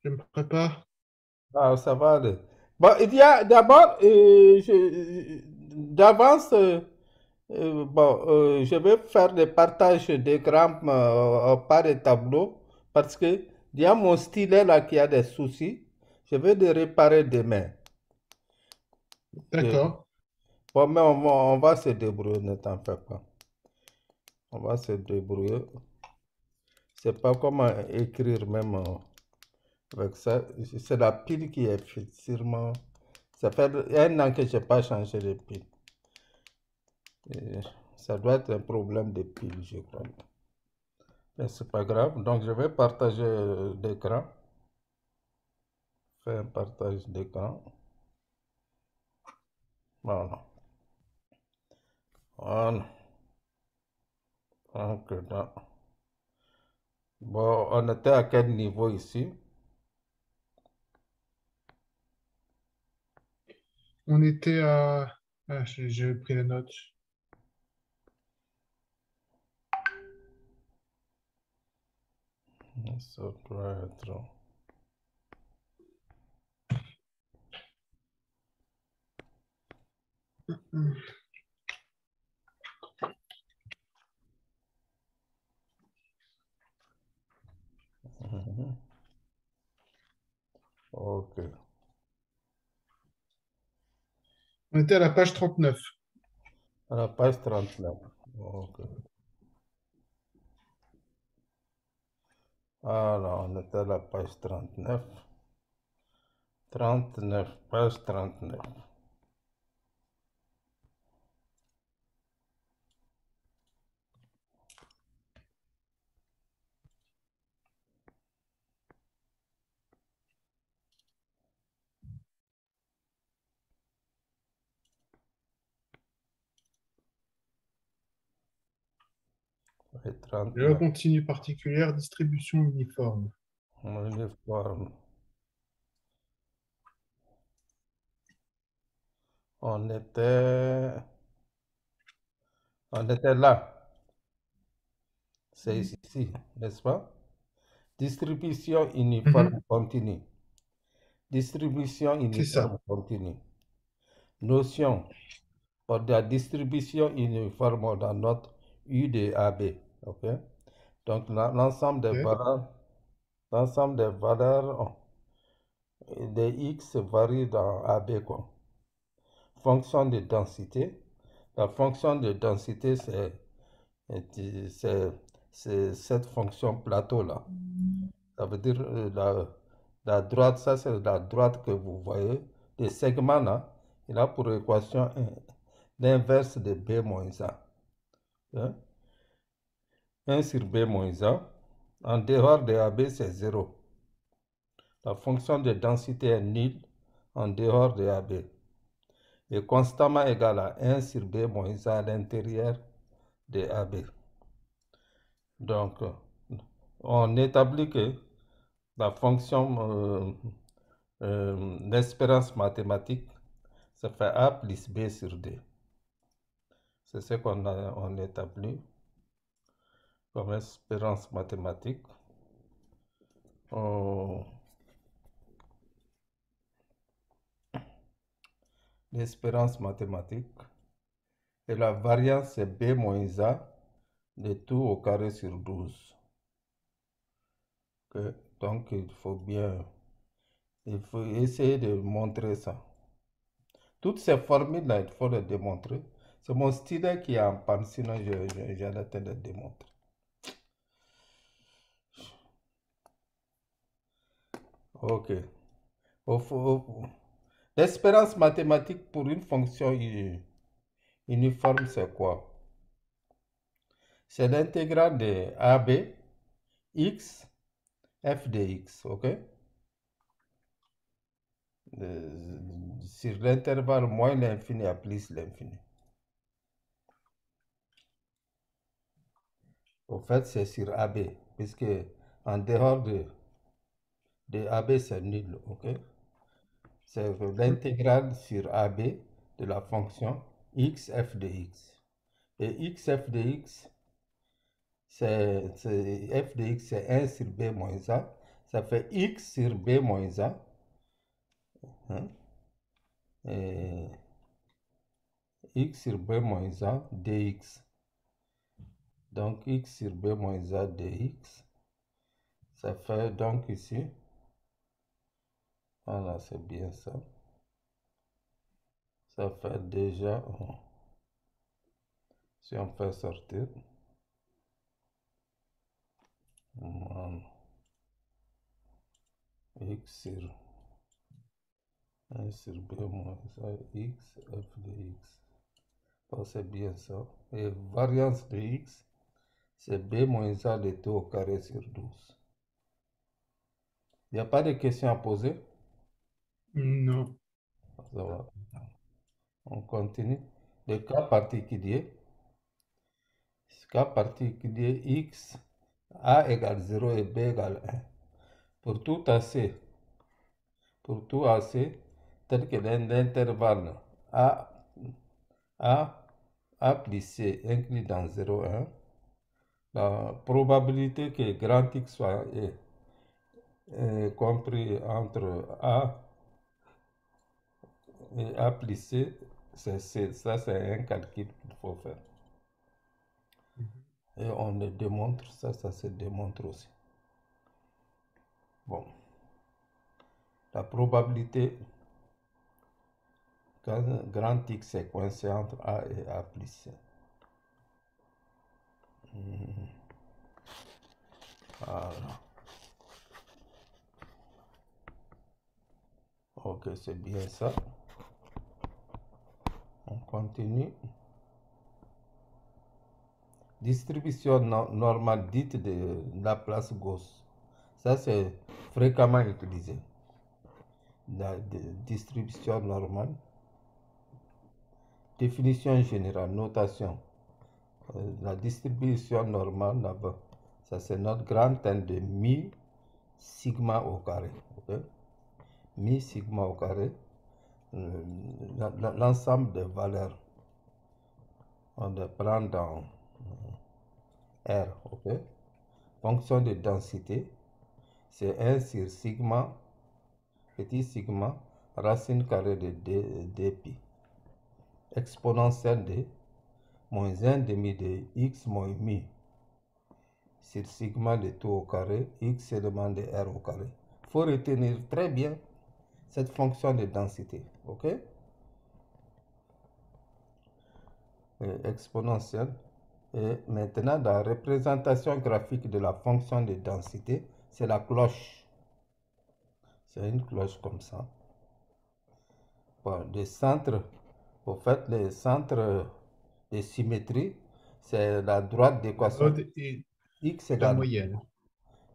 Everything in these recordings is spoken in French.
Je me prépare. Ah, ça va aller. Bon, il y a d'abord, d'avance, je vais faire des partages d'écran par les tableaux parce que il y a mon stylet là qui a des soucis. Je vais le réparer demain. Et- D'accord. bon, mais on va se débrouiller, ne t'en fais pas. On va se débrouiller. C'est pas comment écrire même avec ça. C'est la pile qui est sûrement. Ça fait 1 an que je n'ai pas changé de pile. Et ça doit être un problème de pile, je crois. Mais c'est pas grave. Donc, je vais partager l'écran. Faire un partage d'écran. Voilà. Voilà. Donc, bon, on était à quel niveau ici? On était à... Ah, j'ai pris les notes. Ça doit être. Hmm. Mhm. Ok. On était à la page 39. À la page 39. Ok. Alors, on était à la page 39. 39, page 39. Et Je 39. continue particulière, distribution uniforme. Uniforme. On était, on était là. C'est ici, n'est-ce pas? Distribution uniforme Mhm. continue. Distribution C'est uniforme ça. continue. Notion pour la distribution uniforme dans notre U de AB. OK? Donc, Ok. l'ensemble des valeurs des X varie dans AB, quoi. Fonction de densité. La fonction de densité, c'est c'est cette fonction plateau-là. Ça veut dire la droite, ça c'est la droite que vous voyez. Le segment là, il a pour équation l'inverse de B moins A. Hein? 1 sur B moins A. En dehors de AB, c'est 0. La fonction de densité est nulle en dehors de AB. Est constamment égal à 1 sur B moins A à l'intérieur de AB. Donc, on établit que la fonction l'espérance mathématique, ça fait A plus B sur D. C'est ce on établit comme espérance mathématique. Oh, l'espérance mathématique. Et la variance, c'est B moins A de tout au carré sur 12. Ok. Donc, il faut essayer de montrer ça. Toutes ces formules-là, il faut les démontrer. C'est mon stylet qui est en panne, sinon j'allais te les démontrer. Ok. L'espérance mathématique pour une fonction uniforme, c'est quoi? C'est l'intégrale de AB x f de x, ok? Sur l'intervalle moins l'infini à plus l'infini. Au fait, c'est sur AB, puisque en dehors de AB, c'est nul, ok? C'est l'intégrale sur AB de la fonction x f de x. Et x f de x, f de x, c'est 1 sur b moins a. Ça fait x sur b moins a. Hein, et x sur b moins a dx. Donc x sur b moins a dx. Ça fait donc ici. Voilà, c'est bien ça. Ça fait déjà, si on fait sortir, x sur 1 sur b moins a x f de x. Bon, c'est bien ça. Et variance de x, c'est b moins a de t au carré sur 12. Il n'y a pas de questions à poser? Non. Ça va. On continue. Le cas particulier. Cas particulier x, a égale 0 et b égale 1. Pour tout AC, tel que l'intervalle a plus c inclus dans 0, 1, la probabilité que grand X soit compris entre A et A plus C, ça c'est un calcul qu'il faut faire. Et on le démontre, ça se démontre aussi. Bon, la probabilité quand grand X est coincé entre A et A plus C. Voilà. Ok, c'est bien ça. On continue. Distribution normale dite de Laplace-Gauss. Ça, c'est fréquemment utilisé. La distribution normale. Définition générale, notation. La distribution normale, là-bas, ça c'est notre grand N de mi sigma au carré. Okay? Mi sigma au carré. L'ensemble des valeurs, on les prend dans R. Okay? Fonction de densité, c'est 1 sur sigma, petit sigma, racine carrée de dpi. Exponentielle de moins 1 demi de x moins mi sur sigma de tout au carré, x élément de r au carré. Il faut retenir très bien cette fonction de densité. Ok? Exponentielle. Et maintenant, la représentation graphique de la fonction de densité, c'est la cloche. C'est une cloche comme ça. Bon, les centres, au fait, les centres de symétrie, c'est la droite d'équation L'autre est x la égale moyenne.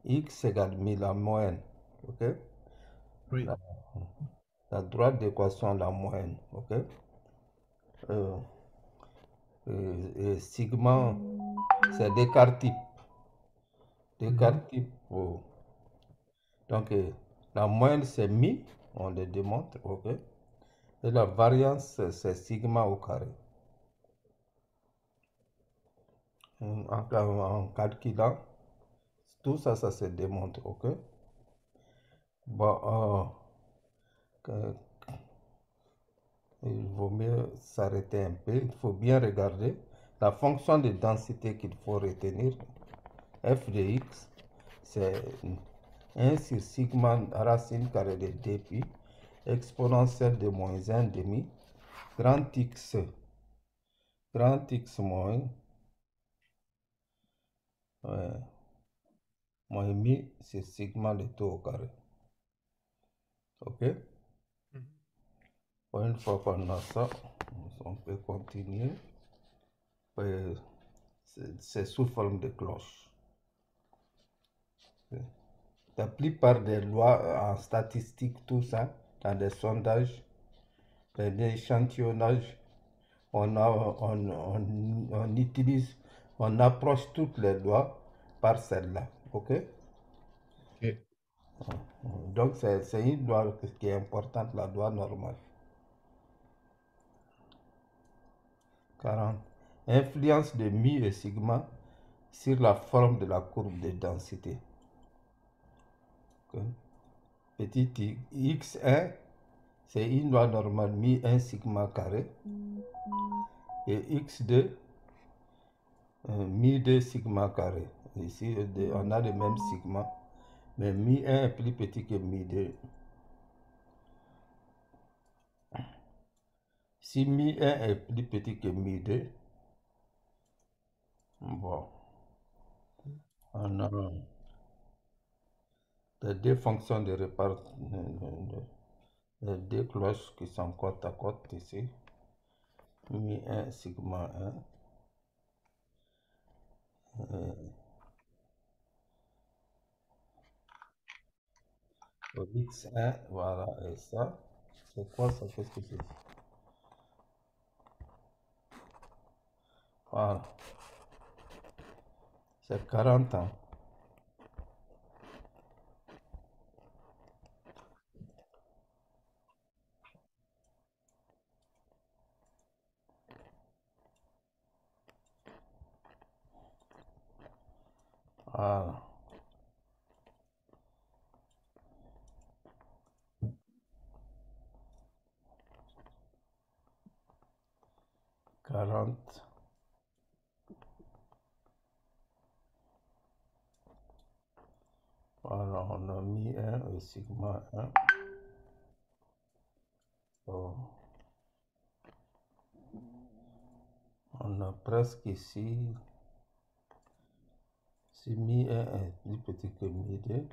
x égale 1000, la moyenne. Ok? Oui. La droite d'équation, la moyenne. Ok? Et sigma, c'est Descartes type. Descartes type. Oh. Donc, la moyenne, c'est mi, on le démontre. Ok? Et la variance, c'est sigma au carré. En calculant, tout ça, ça se démontre. Ok? Bon, il vaut mieux s'arrêter un peu. Il faut bien regarder la fonction de densité qu'il faut retenir. F de x, c'est 1 sur sigma racine carrée de dpi exponentielle de moins 1 demi grand x moins moins mi sur sigma de tout au carré. Ok? Une fois qu'on a ça, on peut continuer. C'est sous forme de cloche. La plupart des lois en statistique, tout ça, dans des sondages, des échantillonnages, on utilise, on approche toutes les lois par celle-là. Ok? Ok. Donc, c'est une loi qui est importante, la loi normale. 40. Influence de mi et sigma sur la forme de la courbe de densité. Ok. Petit x1, c'est une loi normale mi1 sigma carré. Et x2, mi2 sigma carré. Ici, on a le même sigma, mais mi1 est plus petit que mi2. Si mi1 est plus petit que mi2, bon, on a les deux fonctions de répartition, les deux cloches qui sont côte à côte ici. Mi1 sigma 1. X1, voilà, et ça, c'est quoi ça? Qu'est-ce que c'est? Voilà, c'est 40 ans. Voilà, 40. Voilà, on a mis 1 et sigma 1. Oh. On a presque ici, si mi 1 est plus petit que mi 2,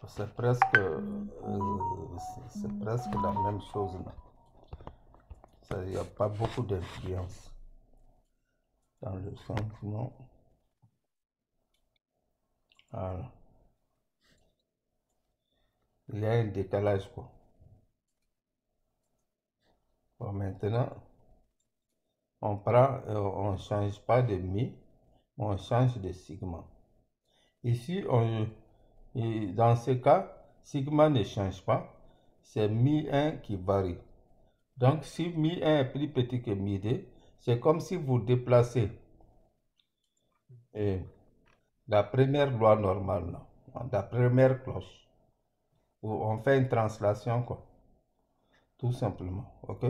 c'est presque, la même chose. Il n'y a pas beaucoup d'influence dans le sens, non. Voilà. Il y a un décalage, quoi. Bon, maintenant, on prend, on ne change pas de mi, on change de sigma. Ici, dans ce cas, sigma ne change pas, c'est mi1 qui varie. Donc, si mi1 est plus petit que mi2, c'est comme si vous déplacez la première loi normale, là, la première cloche. On fait une translation, quoi, tout simplement. Ok?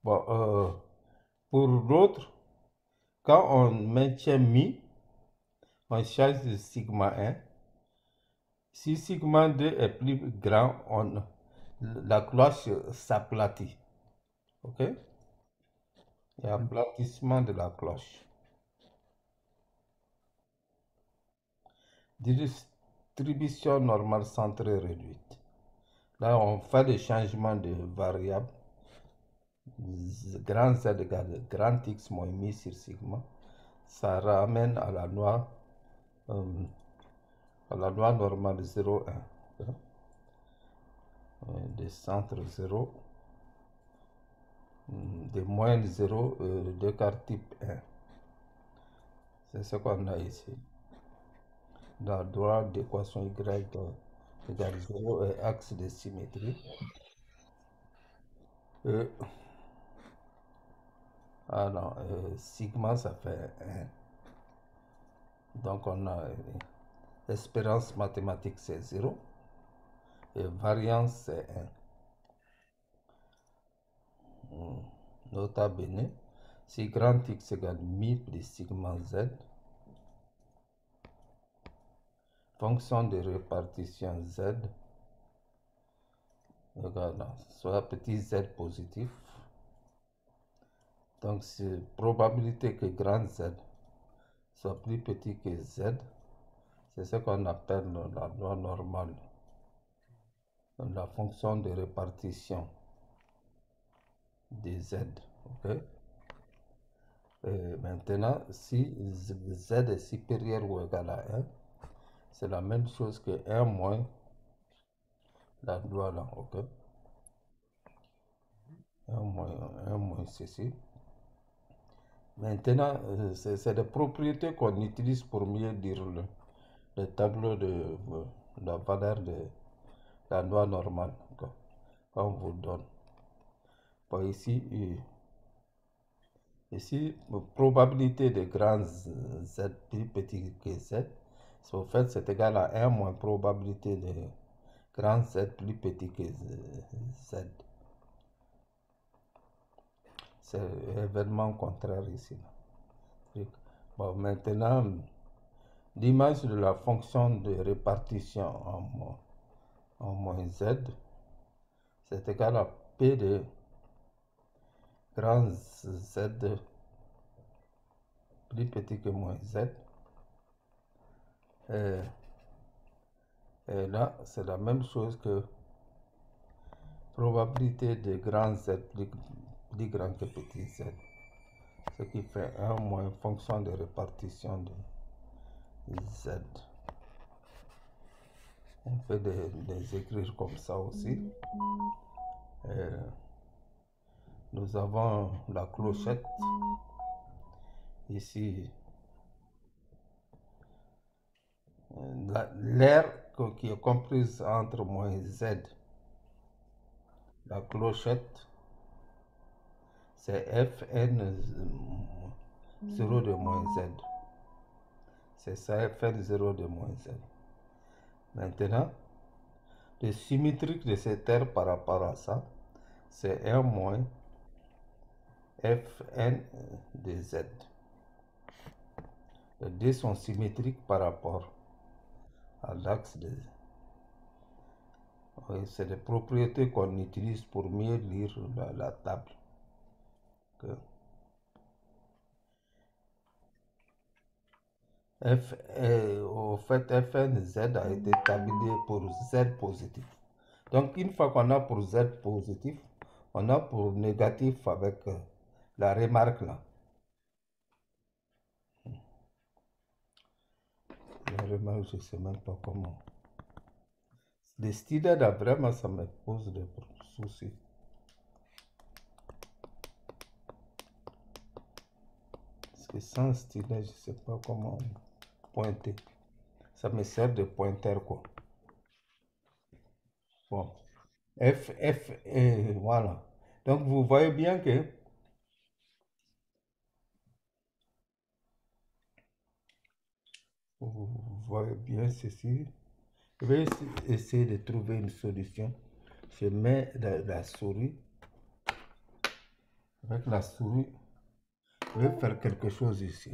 Bon, pour l'autre, quand on maintient mi, on change de sigma 1. Si sigma 2 est plus grand, la cloche s'aplatit. Ok? Il y a aplatissement de la cloche. Distribution normale centrée réduite. Là, on fait des changements de variables. Grand Z égale grand X moins mi sur sigma. Ça ramène à la loi normale 0, 1. De centre 0, de moyenne 0, de quart type 1. C'est ce qu'on a ici. Dans la droite d'équation Y égale 0 et axe de symétrie. Alors, sigma, ça fait 1. Donc, on a espérance mathématique, c'est 0. Et variance, c'est 1. Nota bene, si grand X égale mi plus sigma Z, fonction de répartition Z égale soit petit z positif. Donc, c'est probabilité que grand Z soit plus petit que Z. C'est ce qu'on appelle la loi normale. La fonction de répartition des Z. Okay? Et maintenant, si Z est supérieur ou égal à 1, c'est la même chose que 1 moins la loi là. Ok? 1 moins ceci. Maintenant, c'est des propriétés qu'on utilise pour mieux dire le tableau de la valeur de la loi normale qu'on vous donne. Par ici, Ici, probabilité de grand Z plus petit que Z, au fait, c'est égal à 1 moins probabilité de grand Z plus petit que Z. C'est événement contraire ici. Bon, maintenant, l'image de la fonction de répartition en moins Z, c'est égal à P de grand Z plus petit que moins Z. Et là, c'est la même chose que probabilité de grand Z plus grand que petit z. Ce qui fait 1 moins fonction de répartition de z. On peut les écrire comme ça aussi. Et nous avons la clochette ici. L'aire qui est comprise entre moins z. La clochette, c'est Fn 0 de moins z. C'est ça, Fn0 de moins z. Maintenant, le symétrique de cette aire par rapport à ça, c'est 1 moins Fn de z. Les deux sont symétriques par rapport à l'axe de... Oui, c'est des propriétés qu'on utilise pour mieux lire la table. Au fait, Fnz a été tablé pour z positif. Donc, une fois qu'on a pour z positif, on a pour négatif avec la remarque là. La remarque, je ne sais même pas comment. Les styles là, vraiment, ça me pose des soucis. Parce que sans stylet, je ne sais pas comment pointer. Ça me sert de pointeur, quoi. Bon. F, et voilà. Donc, vous voyez bien que vous voyez bien ceci. Je vais essayer de trouver une solution. Je mets la souris. Avec la souris, je vais faire quelque chose ici.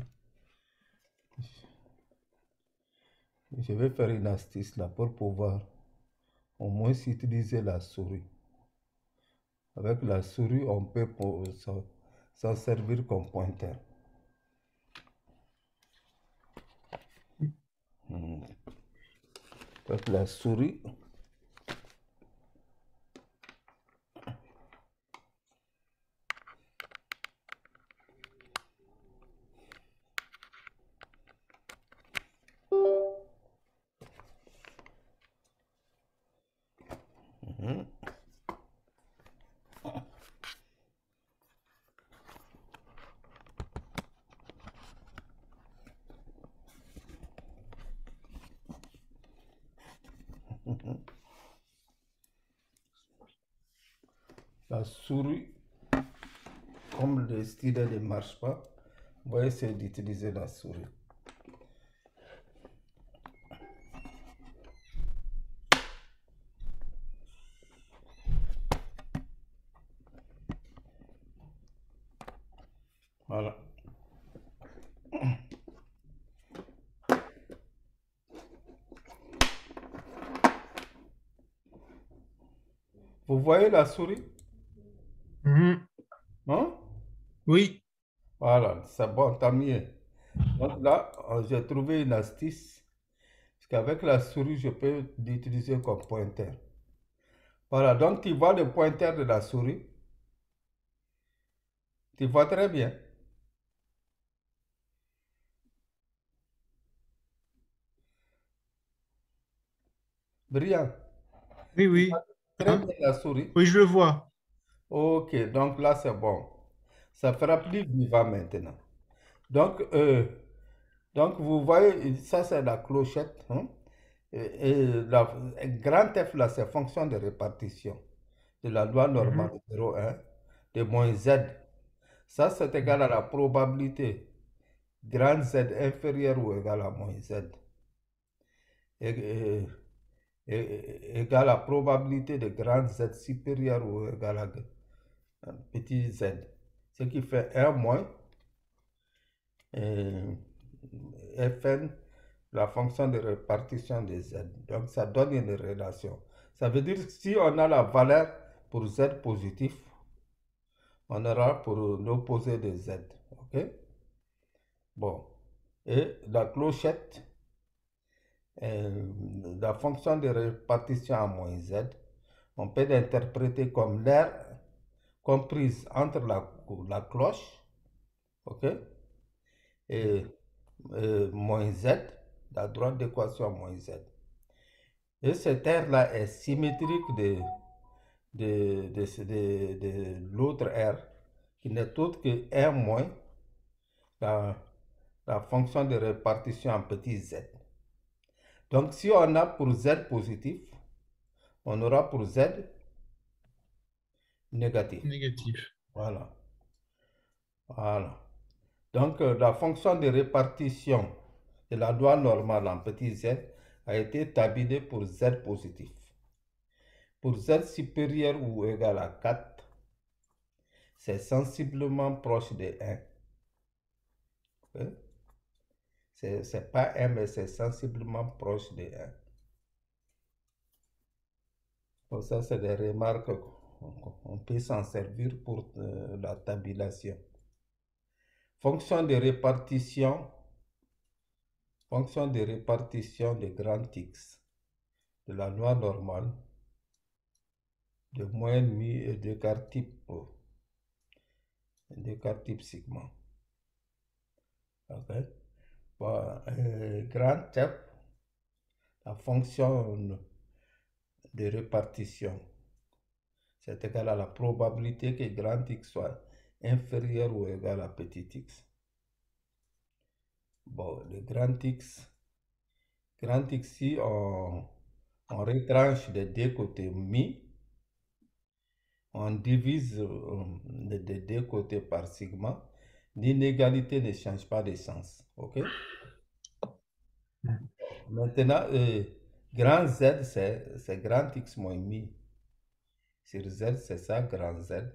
Je vais faire une astuce là pour pouvoir au moins utiliser la souris. Avec la souris, on peut s'en servir comme pointeur. Avec la souris, la souris, comme le stylet ne marche pas, on va essayer d'utiliser la souris. Voilà. Vous voyez la souris? Mhm. Hein? Oui. Voilà, c'est bon, tant mieux. Donc là, j'ai trouvé une astuce. Parce qu'avec la souris, je peux l'utiliser comme pointeur. Voilà, donc tu vois le pointeur de la souris. Tu vois très bien. Brillant. Oui, Tu vois oui. très Hein? bien la souris. Oui, je le vois. Ok, donc là, c'est bon. Ça fera plus vivant maintenant. Donc, vous voyez, ça c'est la clochette. Hein? Et la grand F là, c'est fonction de répartition de la loi Mhm. normale 0,1 de moins Z. Ça, c'est égal à la probabilité grand Z inférieur ou égal à moins Z. Égale à la probabilité de grand Z supérieur ou égal à petit z. Ce qui fait 1 moins Fn, la fonction de répartition de z. Donc ça donne une relation. Ça veut dire que si on a la valeur pour z positif, on aura pour l'opposé de z. Ok? Bon. Et la clochette, la fonction de répartition à moins z, on peut l'interpréter comme l'aire comprise entre la cloche, ok, et moins z, la droite d'équation moins z. Et cette aire-là est symétrique de l'autre aire, qui n'est autre que R moins la, la fonction de répartition en petit z. Donc si on a pour z positif, on aura pour z négatif. Négatif. Voilà. Voilà. Donc la fonction de répartition de la loi normale en petit z a été établie pour z positif. Pour z supérieur ou égal à 4, c'est sensiblement proche de 1. Okay? C'est pas 1, mais c'est sensiblement proche de 1. Donc ça, c'est des remarques qu'on peut s'en servir pour la tabulation. Fonction de répartition de grand X de la loi normale de moyenne mi et d'écart type sigma. Okay? Bon, grand F, la fonction de répartition, c'est égal à la probabilité que grand X soit inférieur ou égal à petit x. Bon, le grand X ici, on retranche des deux côtés mi, on divise des deux côtés par sigma. L'inégalité ne change pas de sens. Ok? Maintenant, grand Z, c'est grand X moins mi. Sur Z, c'est ça, grand Z.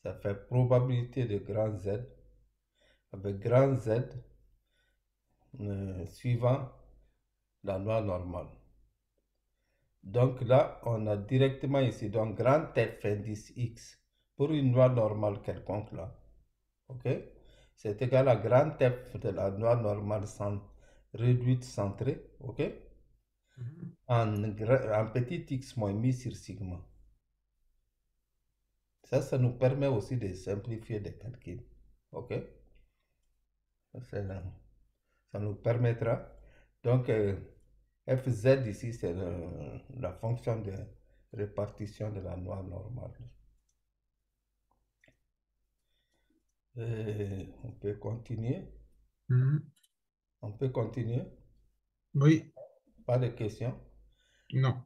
Ça fait probabilité de grand Z avec grand Z suivant la loi normale. Donc là, on a directement ici, donc grand F indice X pour une loi normale quelconque là. Ok? C'est égal à grand F de la loi normale réduite centrée. Ok? En petit x moins mi sur sigma. Ça nous permet aussi de simplifier les calculs. Ok? Ça nous permettra. Donc, Fz ici, c'est la fonction de répartition de la loi normale. On peut continuer. On peut continuer. Oui, Pas de questions. non.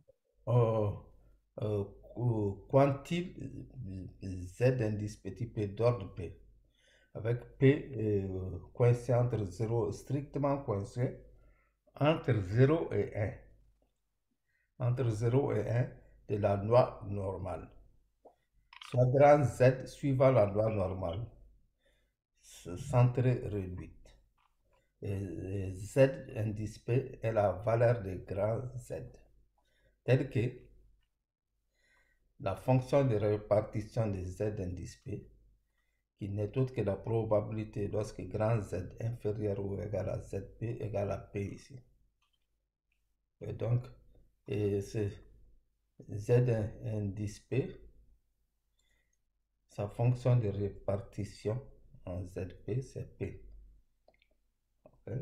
Quantile z indice petit p d'ordre p, avec p coincé entre 0, strictement coincé entre 0 et 1. Entre 0 et 1 de la loi normale. Soit grand Z suivant la loi normale, centrée réduite. Et Z indice P est la valeur de grand Z, telle que la fonction de répartition de Z indice P, qui n'est autre que la probabilité lorsque grand Z inférieur ou égal à ZP égale à P ici. Et donc, c'est Z indice P, sa fonction de répartition en ZP, c'est P. Okay?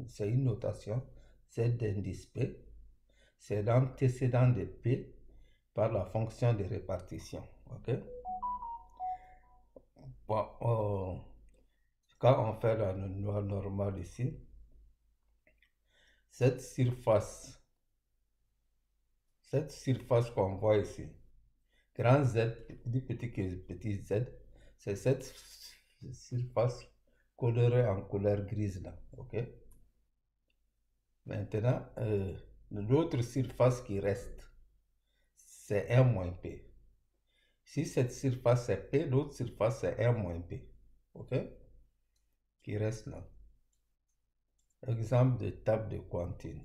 C'est une notation, Z indice P, c'est l'antécédent de P par la fonction de répartition. Okay? Bon, quand on fait la loi normale ici, cette surface qu'on voit ici, Grand Z, plus petit que petit z, c'est cette surface colorée en couleur grise là, ok? Maintenant, l'autre surface qui reste, c'est 1 moins P. Si cette surface est P, l'autre surface c'est 1 moins P, ok? Qui reste là. Exemple de table de Quantine.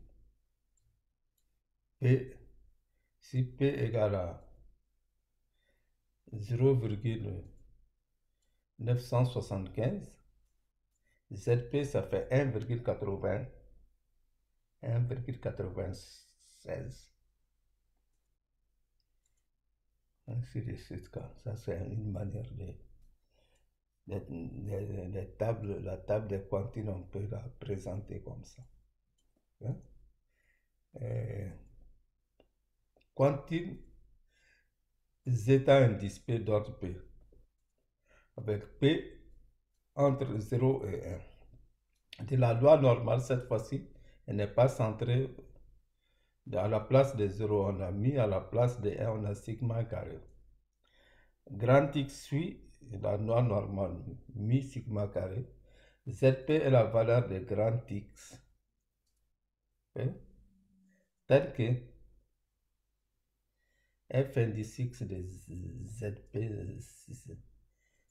P, si P égale à 0,975, ZP ça fait 1,96. Ainsi de suite, ça c'est une manière la table des quantines, on peut la présenter comme ça. Hein? Quantine zeta indice P d'ordre P, avec P entre 0 et 1. De la loi normale, cette fois-ci, elle n'est pas centrée. À la place de 0, on a mis, à la place de 1, on a sigma carré. Grand X suit la loi normale, mi sigma carré. ZP est la valeur de grand X. Okay? Tel que f indice X de ZP,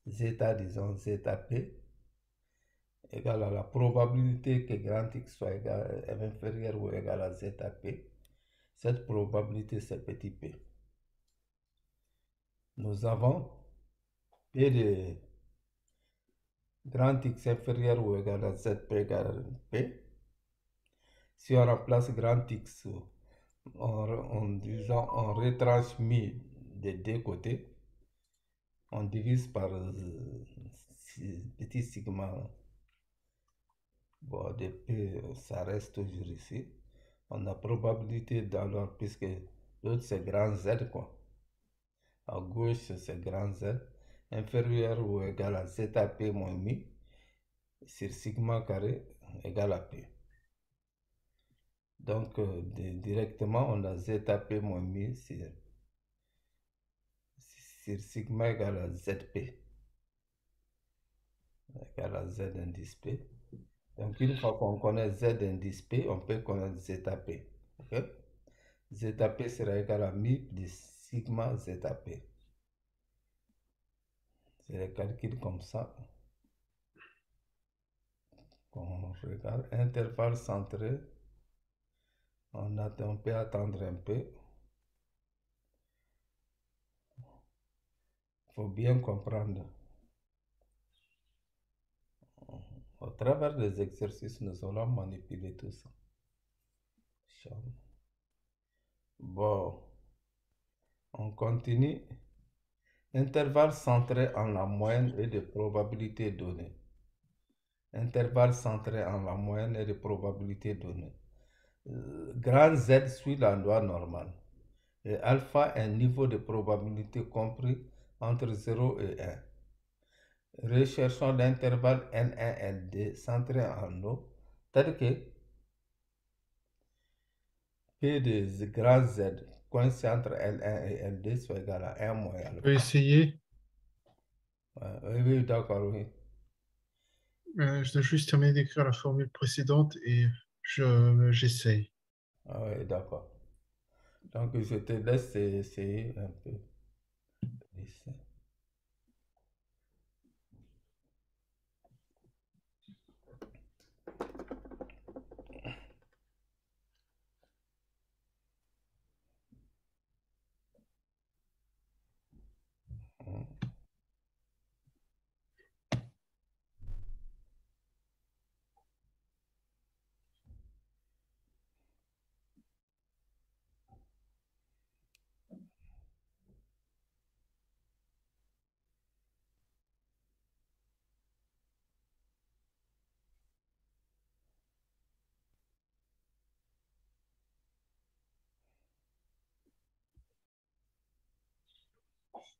zeta, disons, zeta P, égale à la probabilité que grand X soit inférieur ou égal à zeta P. Cette probabilité, c'est petit p. Nous avons P de grand X inférieur ou égal à ZP égale P. Si on remplace grand X, on retransmet des deux côtés, on divise par petit sigma. Bon, de P, ça reste toujours ici. On a probabilité d'alors, puisque l'autre c'est grand Z, quoi. À gauche, c'est grand Z, inférieur ou égal à zeta P moins mi, sur sigma carré égal à P. Donc, directement, on a zeta P moins mi sur sigma égal à ZP, égal à Z indice P. Donc, une fois qu'on connaît Z indice P, on peut connaître zeta P. Ok? Zeta P sera égal à mi de sigma zeta P. C'est le calcul comme ça. On regarde. Intervalle centré. On peut attendre un peu. Il faut bien comprendre. Au travers des exercices, nous allons manipuler tout ça. Bon, on continue. Intervalle centré en la moyenne et de probabilité donnée. Intervalle centré en la moyenne et de probabilité donnée. Grand Z suit la loi normale. Et alpha est un niveau de probabilité compris entre 0 et 1. Recherchons l'intervalle N1, N2 centré en O, tel que P de grand Z coincé entre L1 et L2 soit égal à 1 moins Je alpha. peux essayer. Oui, oui, d'accord, oui. Je dois juste terminer d'écrire la formule précédente et j'essaye. Ah oui, d'accord. Donc, je te laisse essayer un peu. Ici.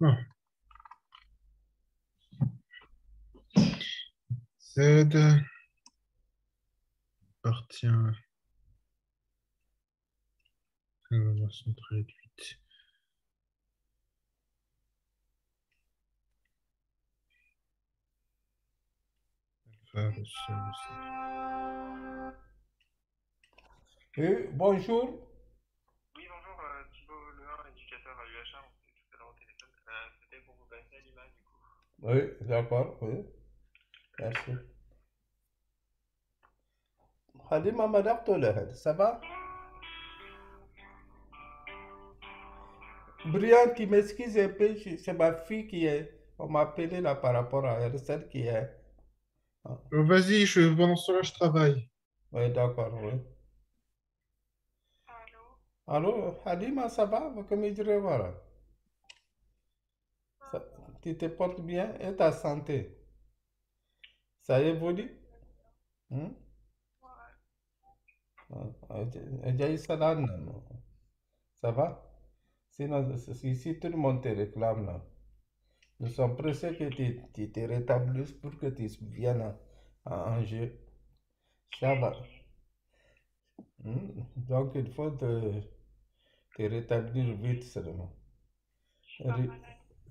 Ah. Z appartient à la relation réduite. frère est seul aussi. Oui, bonjour. Oui, bonjour, Thibaut Lehin, éducateur à l'UHA, on s'est tout à l'heure au téléphone. C'était pour vous passer à l'image du coup. Oui, d'accord, oui, merci. Halima Madar Tolehed, ça va? Brian, tu m'excuses un peu, c'est ma fille qui est. On m'a appelé là par rapport à elle, celle qui est. Ah, Vas-y, pendant ce temps-là, je travaille. oui, d'accord, oui. Allô? Allô, Halima, ça va? Comme je dirais, voilà. Ah, Ça- tu te portes bien et ta santé? Ça évolue? Hmm? ouais. Ajayi Salan, non. Ça va? Sinon, si tout le monde te réclame là, nous sommes pressés que tu te rétablisses pour que tu viennes en jeu. Qui Ça est va. qui? Donc, il faut te rétablir vite seulement. Je suis pas malade,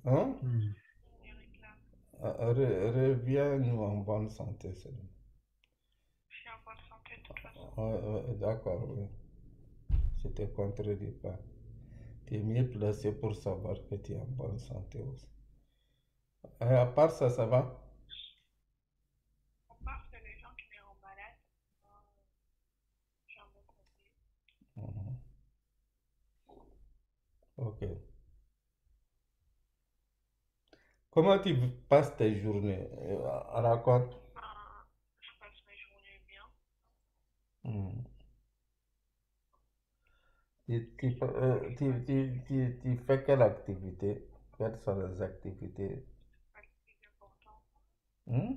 Hein? Hmm. on les réclame. Reviens-nous en bonne santé seulement. Je suis en bonne santé de toute façon. Ouais, ouais, d'accord, oui. Je te contredis pas. Tu es mieux placé pour savoir que tu es en bonne santé aussi. Et à part ça, ça va? On part que les gens qui me rendent malade, moi, je suis en bonne santé. Mhm. Ok. Comment tu passes tes journées? Raconte. Ben, je passe mes journées bien. Mhm. Tu fais quelle activité? Quelles sont les activités? C'est pas le plus important. Hmm?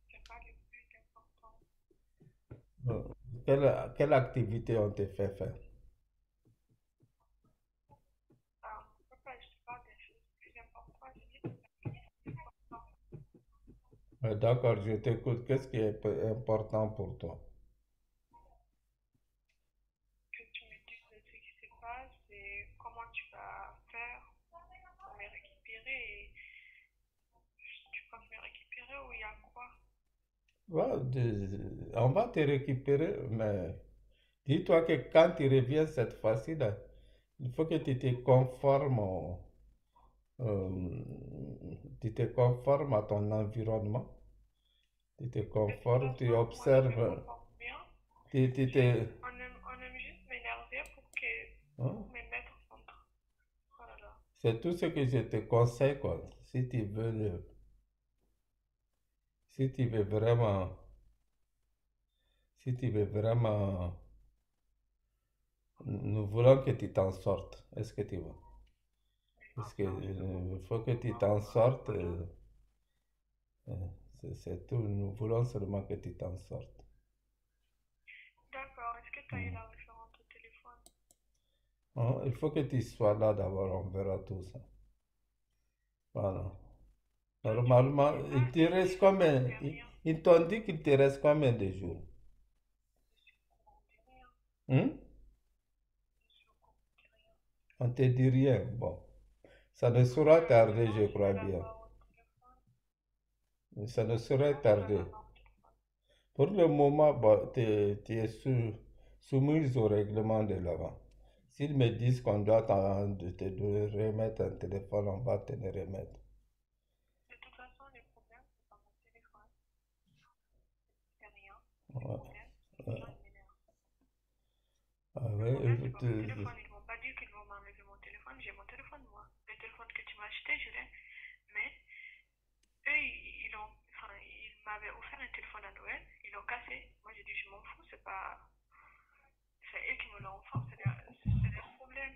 C'est pas le plus important. Euh, quelle activité on te fait faire? On peut pas, je sais pas des choses plus importantes. Je dis que c'est le plus important. D'accord, je t'écoute. Qu'est-ce qui est important pour toi? Que tu me dises ce qui se passe et comment tu vas faire pour me récupérer et tu penses me récupérer ou il y a quoi? Ouais, on va te récupérer, mais dis-toi que quand tu reviens cette fois-ci, là, il faut que tu te conformes tu te conformes à ton environnement, tu te De toute conformes, tu façon, moi je me observes, comporte bien. tu te... On aime juste m'énerver hein? pour me mettre contre. Oh là là. C'est tout ce que je te conseille, quoi. Si tu veux, si tu veux vraiment, si tu veux vraiment, nous voulons que tu t'en sortes. Est-ce que tu vois? Mais Parce que, maintenant, je me il comporte faut que tu comment? t'en sortes. Voilà. Euh, c'est tout. Nous voulons seulement que tu t'en sortes. D'accord, est-ce que tu as eu Hmm. la référence au téléphone? Hein, il faut que tu sois là d'abord, on verra tout ça. Voilà. Toi, tu me Normalement, disais il pas te que reste je combien? comptais rien. Ils t'ont dit qu'il te reste combien de jours? Je suis au courant de rien. Hmm? Je suis au courant de rien. On te dit rien. Bon, ça ne Je, saura tarder, demain, je je crois vais bien. l'avoir au téléphone. Ça ne saurait Demain, je vais tarder. l'avoir au téléphone. Pour le moment, bon, tu es soumise au règlement de l'avant. S'ils me disent qu'on doit te remettre un téléphone, on va te le remettre. De toute façon, le problème, c'est pas mon téléphone. C'est rien. Le Ouais, problème, c'est que les gens, ouais. ils m'énervent. Ah Le ouais, problème, c'est pas mon téléphone. Ils m'ont pas dit qu'ils vont m'enlever mon téléphone. J'ai mon téléphone, moi. Le téléphone que tu m'as acheté, je l'ai. Mais eux, ils m'avaient offert un téléphone à Noël. Ils l'ont cassé. Moi, j'ai dit, je m'en fous. C'est eux qui me l'ont offert. C'est leur problème.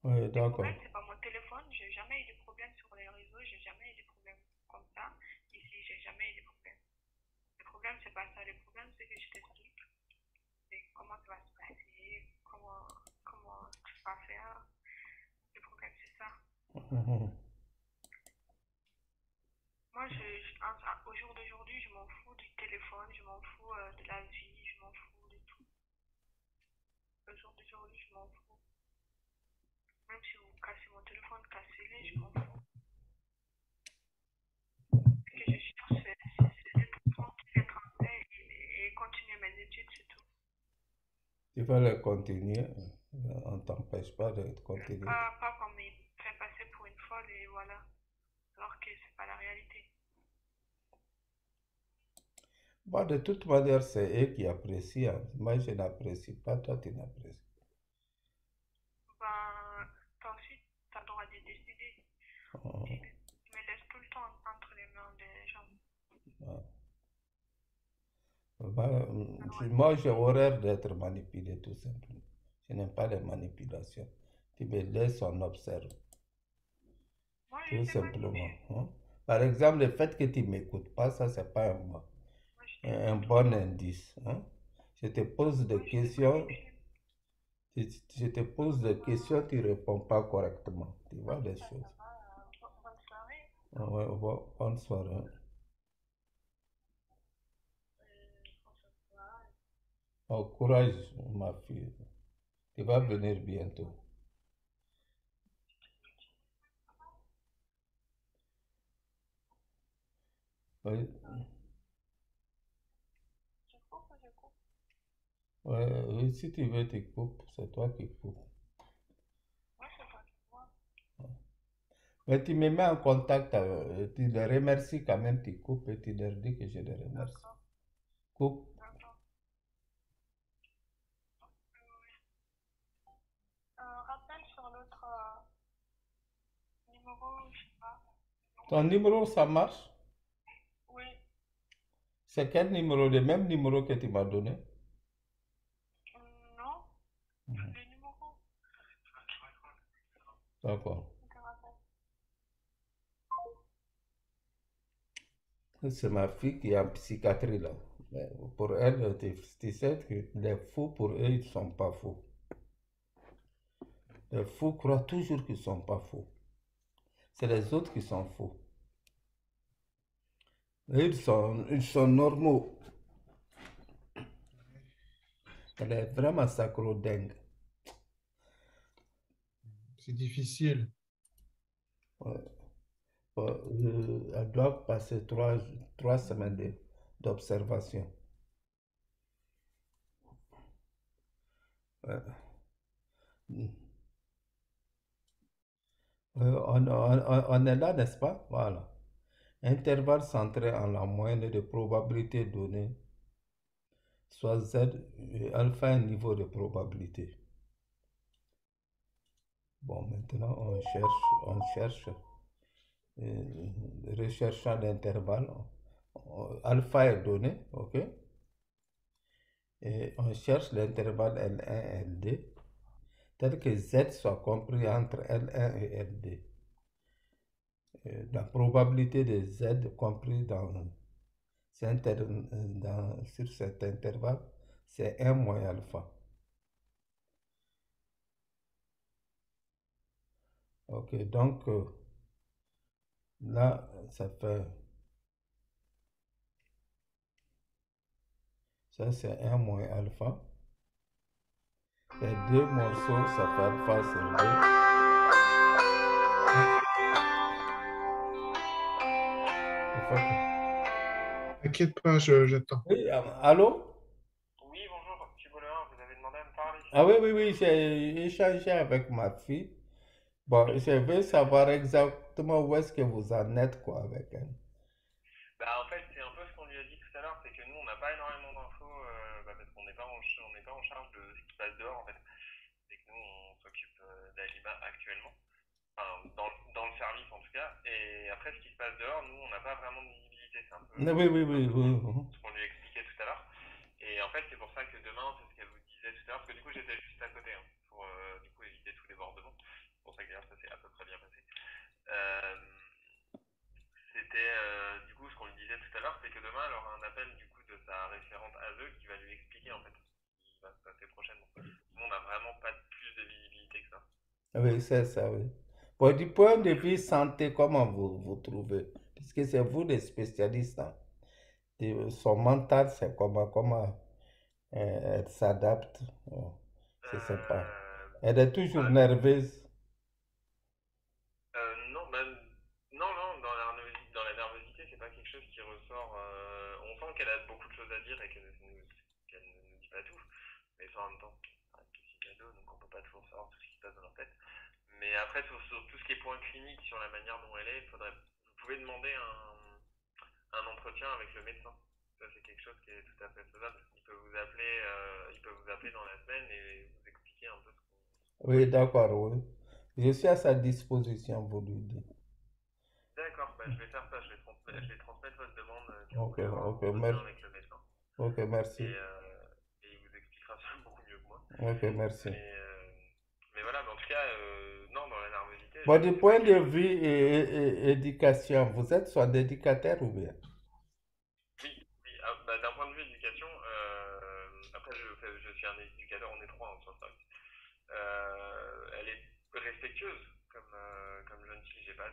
ouais, Le problème, d'accord. c'est pas mon téléphone. J'ai jamais eu de problème sur les réseaux. J'ai jamais eu de problème comme ça. Ici, j'ai jamais eu de problème. Le problème, c'est pas ça. Le problème, c'est que je t'explique. C'est comment ça va se passer, comment tu vas faire. Le problème, c'est ça. Mhm. Moi, au jour d'aujourd'hui, je m'en fous du téléphone, je m'en fous de la vie, je m'en fous de tout. Au jour d'aujourd'hui, je m'en fous. Même si vous cassez mon téléphone, cassez-le, je m'en fous. veux les continuer, on ne t'empêche pas de continuer. Pas comme il fait passer pour une folle et voilà. Alors que c'est pas la réalité. Bon, de toute manière, c'est eux qui apprécient, hein. Moi, je n'apprécie pas, toi, tu n'apprécies Ben, toi aussi, t'as le droit de décider. pas. Il me laisse tout le temps entre les mains des gens. Moi, j'ai horreur d'être manipulé, tout simplement. Je n'aime pas les manipulations. Tu me laisses, on observe, Moi, tout je t'ai simplement, manipulé. hein. Par exemple, le fait que tu ne m'écoutes pas, ça, c'est pas Moi, je t'ai un bon indice, hein. Je te pose des questions, je te pose des questions, tu ne réponds pas correctement. Tu vois les choses. bonne soirée. Ouais, bonne soirée. Au courage, ma fille. Tu vas venir bientôt. Oui. Ouais, oui, si tu veux, tu coupes, c'est toi qui coupes. Mais tu me mets en contact, tu les remercies quand même, tu coupes et tu leur dis que je les remercie. Coupe. Rappelle sur l'autre numéro, je sais pas. Ton numéro, ça marche? Oui. C'est quel numéro? Le même numéro que tu m'as donné? Non. Le numéro. D'accord. Je te rappelle. C'est ma fille qui est en psychiatrie là. Mais pour elle, tu sais que les fous, pour eux, ils ne sont pas fous. Les fous croient toujours qu'ils ne sont pas fous. C'est les autres qui sont fous. Et ils sont normaux. Elle est vraiment sacro-dingue. C'est difficile. Ouais. Elles doivent passer 3 semaines d'observation. Ouais. On est là, n'est-ce pas? Voilà. Intervalle centré en la moyenne de probabilité donnée, soit Z, alpha un niveau de probabilité. Bon, maintenant on cherche, recherchant l'intervalle. Alpha est donné, ok? Et on cherche l'intervalle L1, L2, tel que Z soit compris entre L1 et L2. La probabilité de Z compris sur cet intervalle, c'est 1 moins alpha. Ok, donc là, ça c'est 1 moins alpha. Les 2 morceaux, ça fait alpha sur 2. T'inquiète pas, j'attends. Oui, allô? Oui, bonjour, Thibault Lehin, vous avez demandé à me parler. Ah oui, oui, oui, j'ai échangé avec ma fille. Bon, je veux savoir exactement où est-ce que vous en êtes, quoi, avec elle. Bah, en fait, c'est un peu ce qu'on lui a dit tout à l'heure, c'est que nous, on n'a pas énormément d'infos, parce qu'on n'est pas en charge de ce qui se passe dehors, en fait. C'est que nous, on s'occupe d'Alima actuellement, enfin, dans le service en tout cas, et après, ce qui se passe dehors, nous, on n'a pas vraiment de visibilité, c'est un peu Oui, oui, oui, oui. ce qu'on lui a expliqué tout à l'heure. Et en fait, c'est pour ça que demain, c'est ce qu'elle vous disait tout à l'heure, parce que du coup, j'étais juste à côté, hein, pour du coup éviter tout débordement. C'est pour ça que d'ailleurs, ça s'est à peu près bien passé. Euh, C'était du coup ce qu'on lui disait tout à l'heure, c'est que demain, elle aura un appel du coup de sa référente ASE qui va lui expliquer en fait ce qui va se passer prochainement. Nous, on n'a vraiment pas plus de visibilité que ça. Oui, c'est ça, oui. Bon, du point de vue santé, comment vous trouvez? Puisque c'est vous les spécialistes, hein. Son mental, c'est comment elle s'adapte. Oh, je ne sais pas. Elle est toujours nerveuse. Non, bah, non, dans la nervosité, c'est pas quelque chose qui ressort. On sent qu'elle a beaucoup de choses à dire et qu'elle ne nous dit pas tout, mais ça en même temps. physio, donc on peut pas toujours savoir tout ce qui se passe dans leur tête. Mais après, sur tout ce qui est point clinique, sur la manière dont elle est, vous pouvez demander un entretien avec le médecin. Ça, c'est quelque chose qui est tout à fait faisable. Il peut vous appeler dans la semaine et vous expliquer un peu Oui, d'accord, oui. Je suis à sa disposition, vous lui dites. D'accord, bah, je vais faire ça, je vais transmettre votre demande que vous Ok, voulez avoir un ok, entretien merci. avec le médecin. Ok, merci. Et il vous expliquera ça beaucoup mieux que moi. Ok, merci. Mais voilà, mais en tout cas, non, dans la nervosité, Bon, du c'est point vrai de que vue éducation, vous êtes soit éducateur ou bien? oui, oui, bah, d'un point de vue éducation, après je suis un éducateur, on est trois sur le service. Elle est respectueuse comme jeune fille, j'ai pas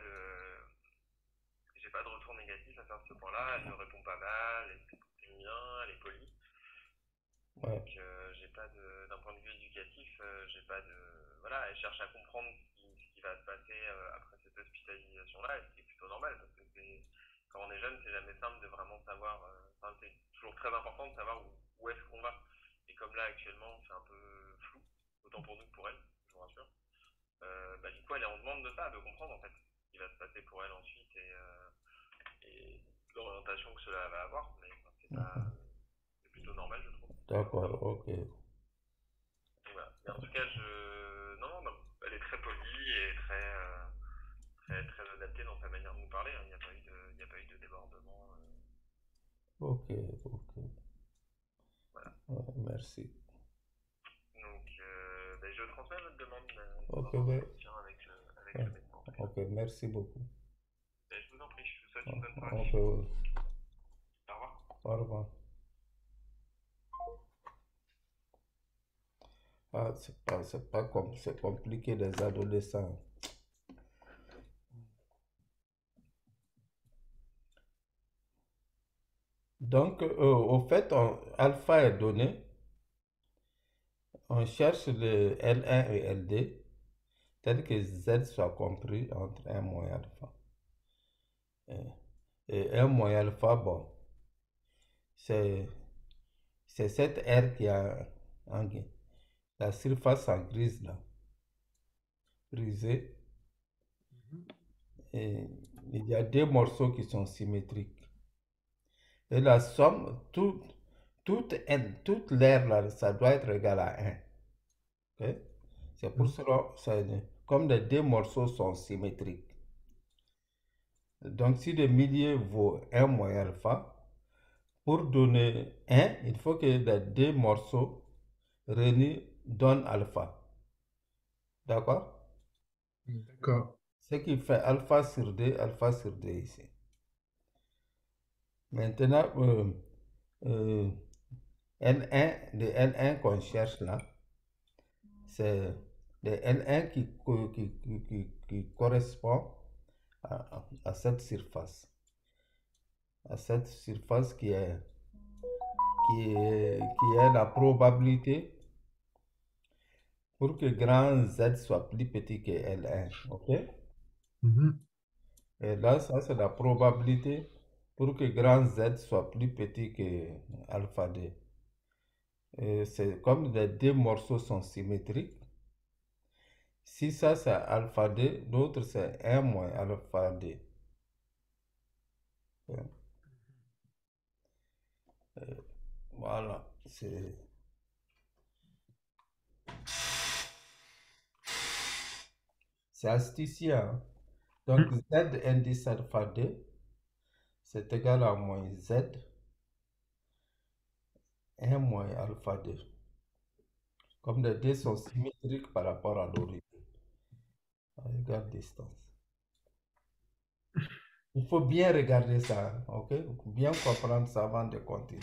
de retour négatif à faire de ce point-là, elle me répond pas mal, elle s'exprime bien, elle est polie. Ouais. Donc j'ai pas d'un point de vue éducatif, j'ai pas de voilà, elle cherche à comprendre ce qui va se passer après cette hospitalisation-là, et ce qui est plutôt normal parce que quand on est jeune, c'est jamais simple de vraiment savoir. Enfin, c'est toujours très important de savoir où est-ce qu'on va. Et comme là actuellement, c'est un peu flou, autant pour nous que pour elle, je vous rassure. Bah, du coup, elle est en demande de ça, de comprendre en fait ce qui va se passer pour elle ensuite et l'orientation que cela va avoir. Mais enfin, c'est plutôt normal, je trouve. D'accord, ok. Voilà. Mais en tout cas, non, non, elle est très polie et très adaptée dans sa manière de nous parler, hein. Il n'y a pas eu de débordement. Ok, ok. Voilà. Ouais, merci. Donc, ben, je transmets votre demande Ok, dans un ouais. entretien avec Ouais. le médecin. Ok, merci beaucoup. Ben, je vous en prie, je vous souhaite une bonne soirée. Ok, ouais. Au revoir. Au revoir. Ah, c'est pas comme, c'est compliqué les adolescents. Donc, au fait, alpha est donné, on cherche le L1 et Ld, tel que Z soit compris entre 1 moins alpha. Et 1 moins alpha, bon, c'est cette R qui a la surface en grise là, grisée. Et il y a deux morceaux qui sont symétriques. Et la somme, toute l'air là, ça doit être égal à 1. Okay? C'est pour cela, comme les deux morceaux sont symétriques. Donc si le milieu vaut 1 moins alpha, pour donner 1, il faut que les deux morceaux réunis donnent alpha. D'accord? D'accord. Ce qui fait alpha sur D ici. Maintenant, L1, le L1 qu'on cherche là, c'est le L1 qui correspond à cette surface. À cette surface qui est la probabilité pour que grand Z soit plus petit que L1. OK? Mhm. Et là, ça, c'est la probabilité pour que grand Z soit plus petit que alpha D. Et c'est comme les deux morceaux sont symétriques. Si ça, c'est alpha D, l'autre, c'est 1 moins alpha D. Voilà, c'est astucieux, hein. Donc, Z indice alpha D, c'est égal à moins Z, 1 moins alpha D. Comme les deux sont symétriques par rapport à l'origine, à égale distance. Il faut bien regarder ça, ok? Bien comprendre ça avant de continuer.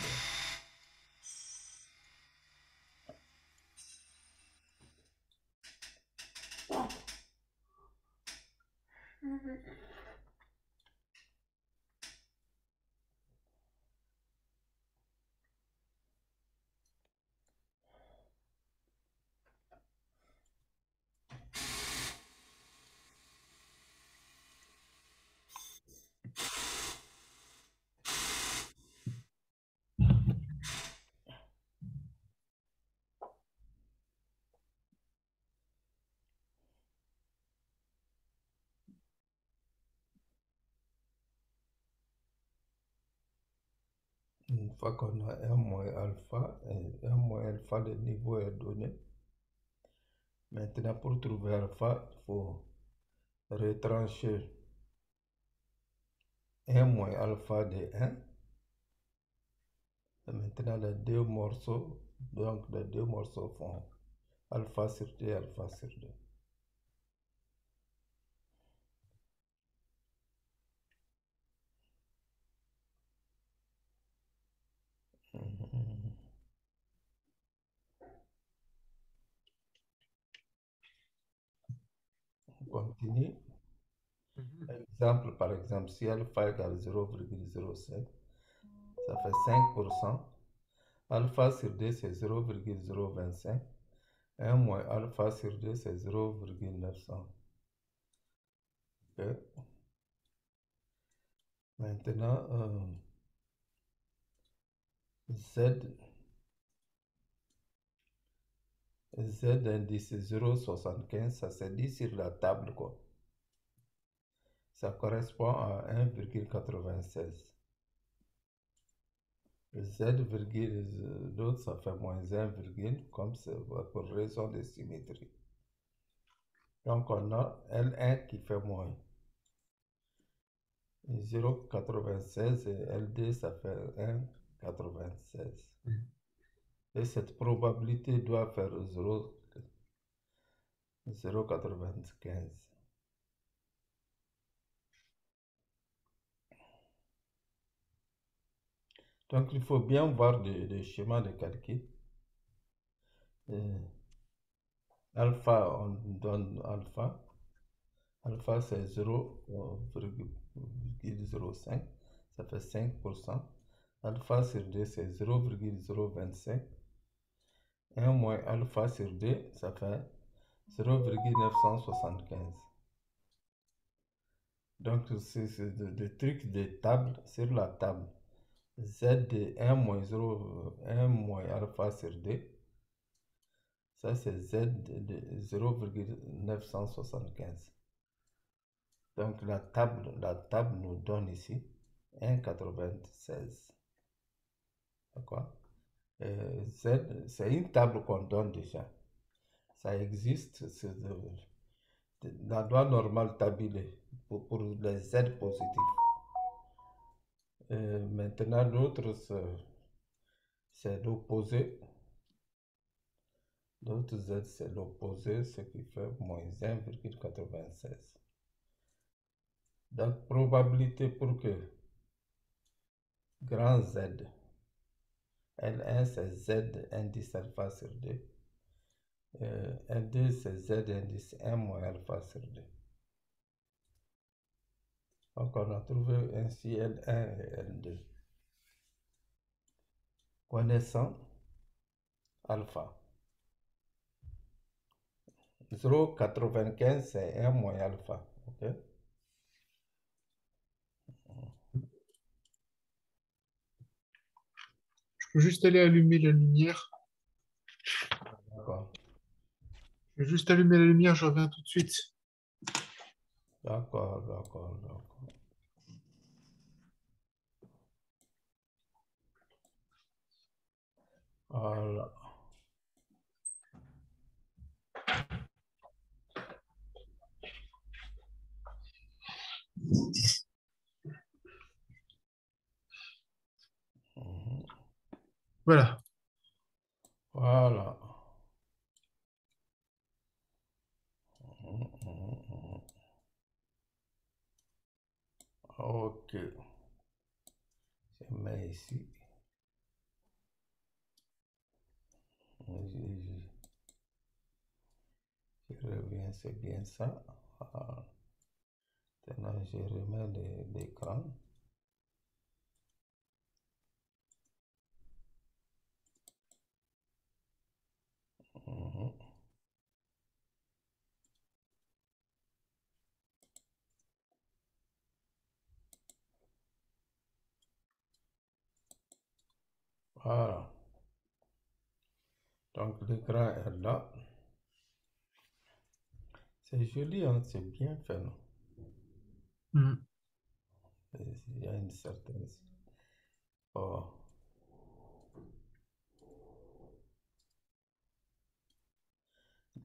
Une fois qu'on a 1 moins alpha, et 1 moins alpha, le niveau est donné. Maintenant, pour trouver alpha, il faut retrancher 1 moins alpha de 1. Et maintenant, les deux morceaux, donc les deux morceaux font alpha sur 2, alpha sur 2. On continue. Exemple, par exemple, si alpha égale 0,05, ça fait 5%. Alpha sur 2, c'est 0,025. 1 moins alpha sur 2, c'est 0,900. Okay. Maintenant, Z indice 0,75, ça se dit sur la table, quoi. Ça correspond à 1,96. Z, l'autre, ça fait moins 1, comme c'est pour raison de symétrie. Donc, on a L1 qui fait moins 0,96 et L2, ça fait 1,96. Et cette probabilité doit faire 0,95. Donc, il faut bien voir le schéma de calcul. Alpha, on donne alpha. Alpha, c'est 0,05. Ça fait 5%. Alpha sur 2, c'est 0,025. 1 moins alpha sur 2, ça fait 0,975. Donc, c'est le truc de table sur la table. Z de 1 moins 0, 1 moins alpha sur 2. Ça, c'est Z de 0,975. Donc, la table nous donne ici 1,96. D'accord? Z, c'est une table qu'on donne déjà. Ça existe, c'est la loi normale tabulée pour les Z positifs. Maintenant, l'autre, c'est l'opposé. L'autre Z, c'est l'opposé, ce qui fait moins 1,96. Donc, probabilité pour que grand Z, L1, c'est Z indice alpha sur 2. L2, c'est Z indice 1 moins alpha sur 2. Donc, on a trouvé ainsi L1 et L2. Connaissant alpha. 0,95, c'est 1 moins alpha. OK? Je peux juste aller allumer la lumière. D'accord. Je vais juste allumer la lumière, je reviens tout de suite. D'accord, d'accord, d'accord. Voilà. Voilà. Voilà. Ok. Je mets ici. Je reviens, c'est bien ça. Voilà. Maintenant, je remets l'écran. Voilà. Donc, l'écran est là. C'est joli, hein? C'est bien fait, non? Mm. Il y a une certaine... Oh.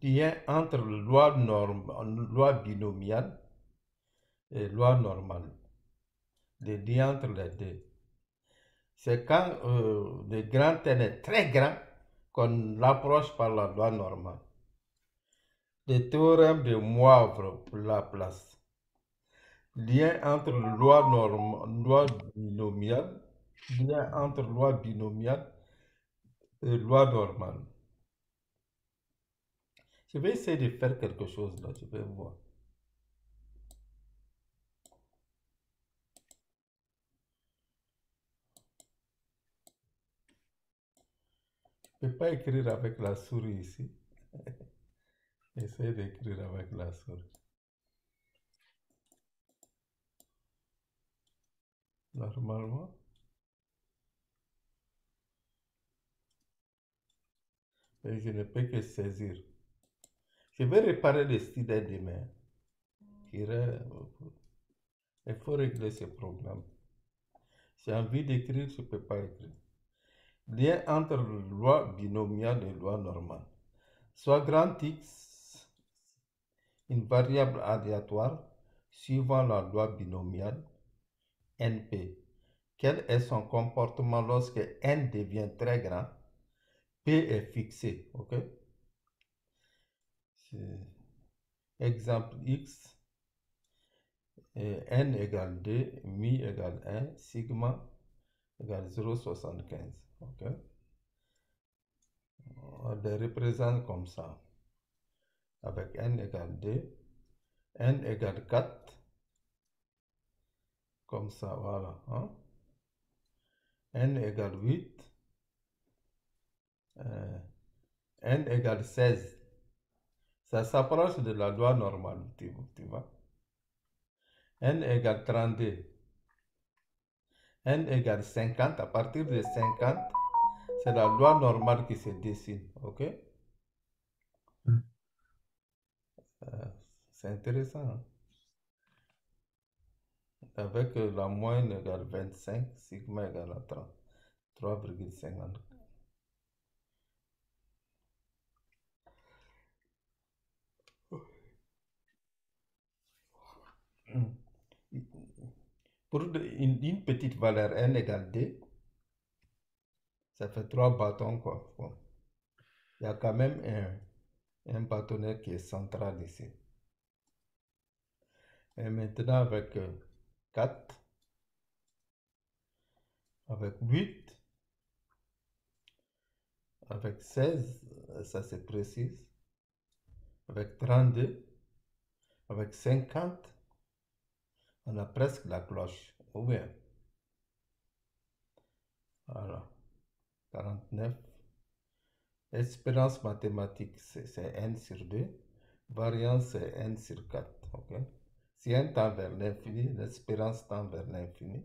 lien entre loi binomiale et loi normale. Le lien entre les deux. C'est quand le grand N est très grand qu'on l'approche par la loi normale. Le théorème de Moivre pour Laplace. Lien entre loi binomiale, lien entre loi binomiale et loi normale. Je vais essayer de faire quelque chose là, je vais voir. Je ne peux pas écrire avec la souris ici. Essaye d'écrire avec la souris. Normalement. Et je ne peux que saisir. Je vais réparer le stylet demain. Il faut régler ce problème. J'ai envie d'écrire, je ne peux pas écrire. Lien entre loi binomiale et loi normale. Soit grand X, une variable aléatoire suivant la loi binomiale NP. Quel est son comportement lorsque n devient très grand? P est fixé, ok? Exemple X, n égale 2, mi égale 1, sigma égale 0,75, ok? On les représente comme ça, avec n égale 2, n égale 4, comme ça, voilà, hein? N égale 8, n égale 16. Ça s'approche de la loi normale, tu vois. N égale 32. N égale 50. À partir de 50, c'est la loi normale qui se dessine. Ok? C'est intéressant. Hein? Avec la moyenne égale 25, sigma égale à 3,50. Pour une petite valeur n égale 2, ça fait 3 bâtons, quoi. Bon. Il y a quand même un bâtonnet qui est central ici. Et maintenant avec 4, avec 8, avec 16, ça c'est précis, avec 32, avec 50, on a presque la cloche, ou bien, voilà, 49, espérance mathématique, c'est n sur 2, variance, c'est n sur 4, ok? Si n tend vers l'infini, l'espérance tend vers l'infini.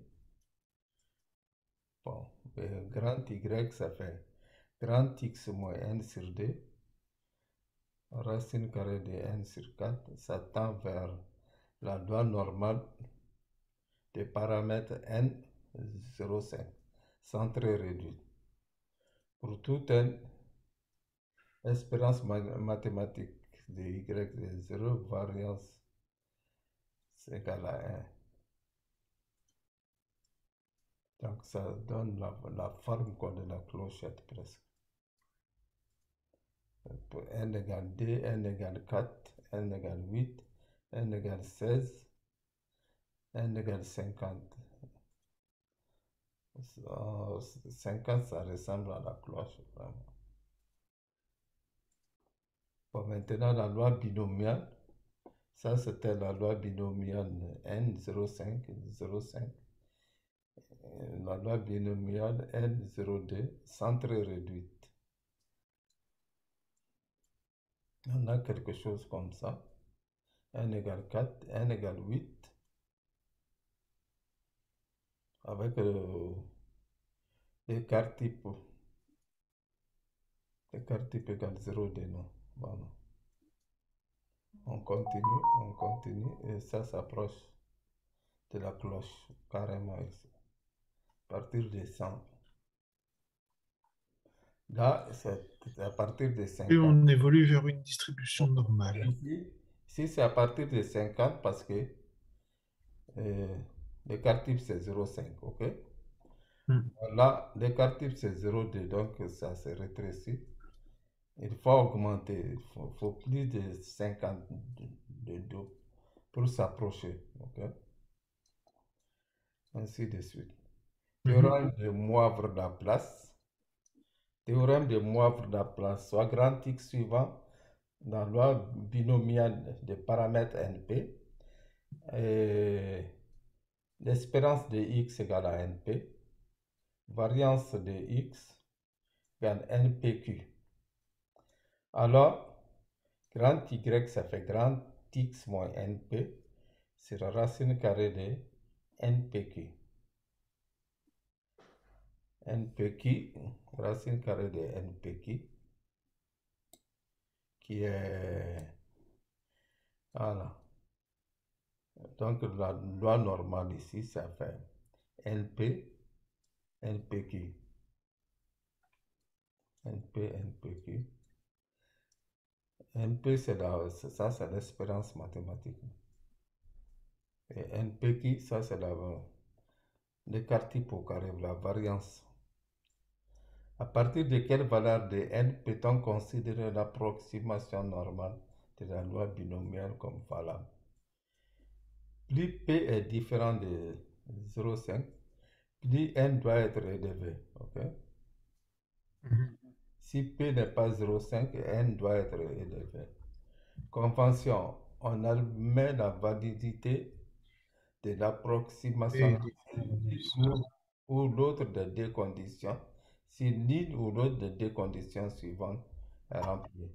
Bon, grand Y, ça fait grand X moins n sur 2, racine carrée de n sur 4, ça tend vers la loi normale des paramètres n 0,5, centre réduit. Pour tout n, espérance mathématique de y de 0, variance c'est égal à 1. Donc ça donne la forme de la clochette presque. Pour n égale 2, n égale 4, n égale 8, n égale 16, n égale 50. 50, ça ressemble à la cloche, vraiment. Bon, maintenant, la loi binomiale, ça c'était la loi binomiale N05, 0,5. La loi binomiale N02, centre réduit. On a quelque chose comme ça. N égale 4, N égale 8. Avec l'écart type. L'écart type égale 0,2, non. Voilà. On continue, et ça s'approche de la cloche, carrément ici. À partir de 100. Là, c'est à partir de Et 50. on évolue vers une distribution normale. Ici, c'est à partir de 50 parce que l'écart type c'est 0,5, ok? Là, l'écart type c'est 0,2, donc ça se rétrécit. Il faut augmenter, faut plus de 50 de dos pour s'approcher, ok? Ainsi de suite. Théorème de Moivre-Laplace. Théorème de Moivre-Laplace, soit grand X suivant la loi binomiale des paramètres NP. L'espérance de X égale à NP. Variance de X égale NPQ. Alors, grand Y, ça fait grand X moins NP sur la racine carrée de NPQ. NPQ, racine carrée de NPQ, qui est... Voilà. Donc, la loi normale ici, ça fait NP, NPQ. NP, NPQ. NP, c'est l'espérance mathématique. Et NPQ, ça, c'est l'écart type au carré, la variance. À partir de quelle valeur de n peut-on considérer l'approximation normale de la loi binomiale comme valable? Plus p est différent de 0,5, plus n doit être élevé. Okay? Si p n'est pas 0,5, n doit être élevé. Convention, on admet la validité de l'approximation ou l'autre des deux conditions si l'une ou l'autre des deux conditions suivantes est remplie.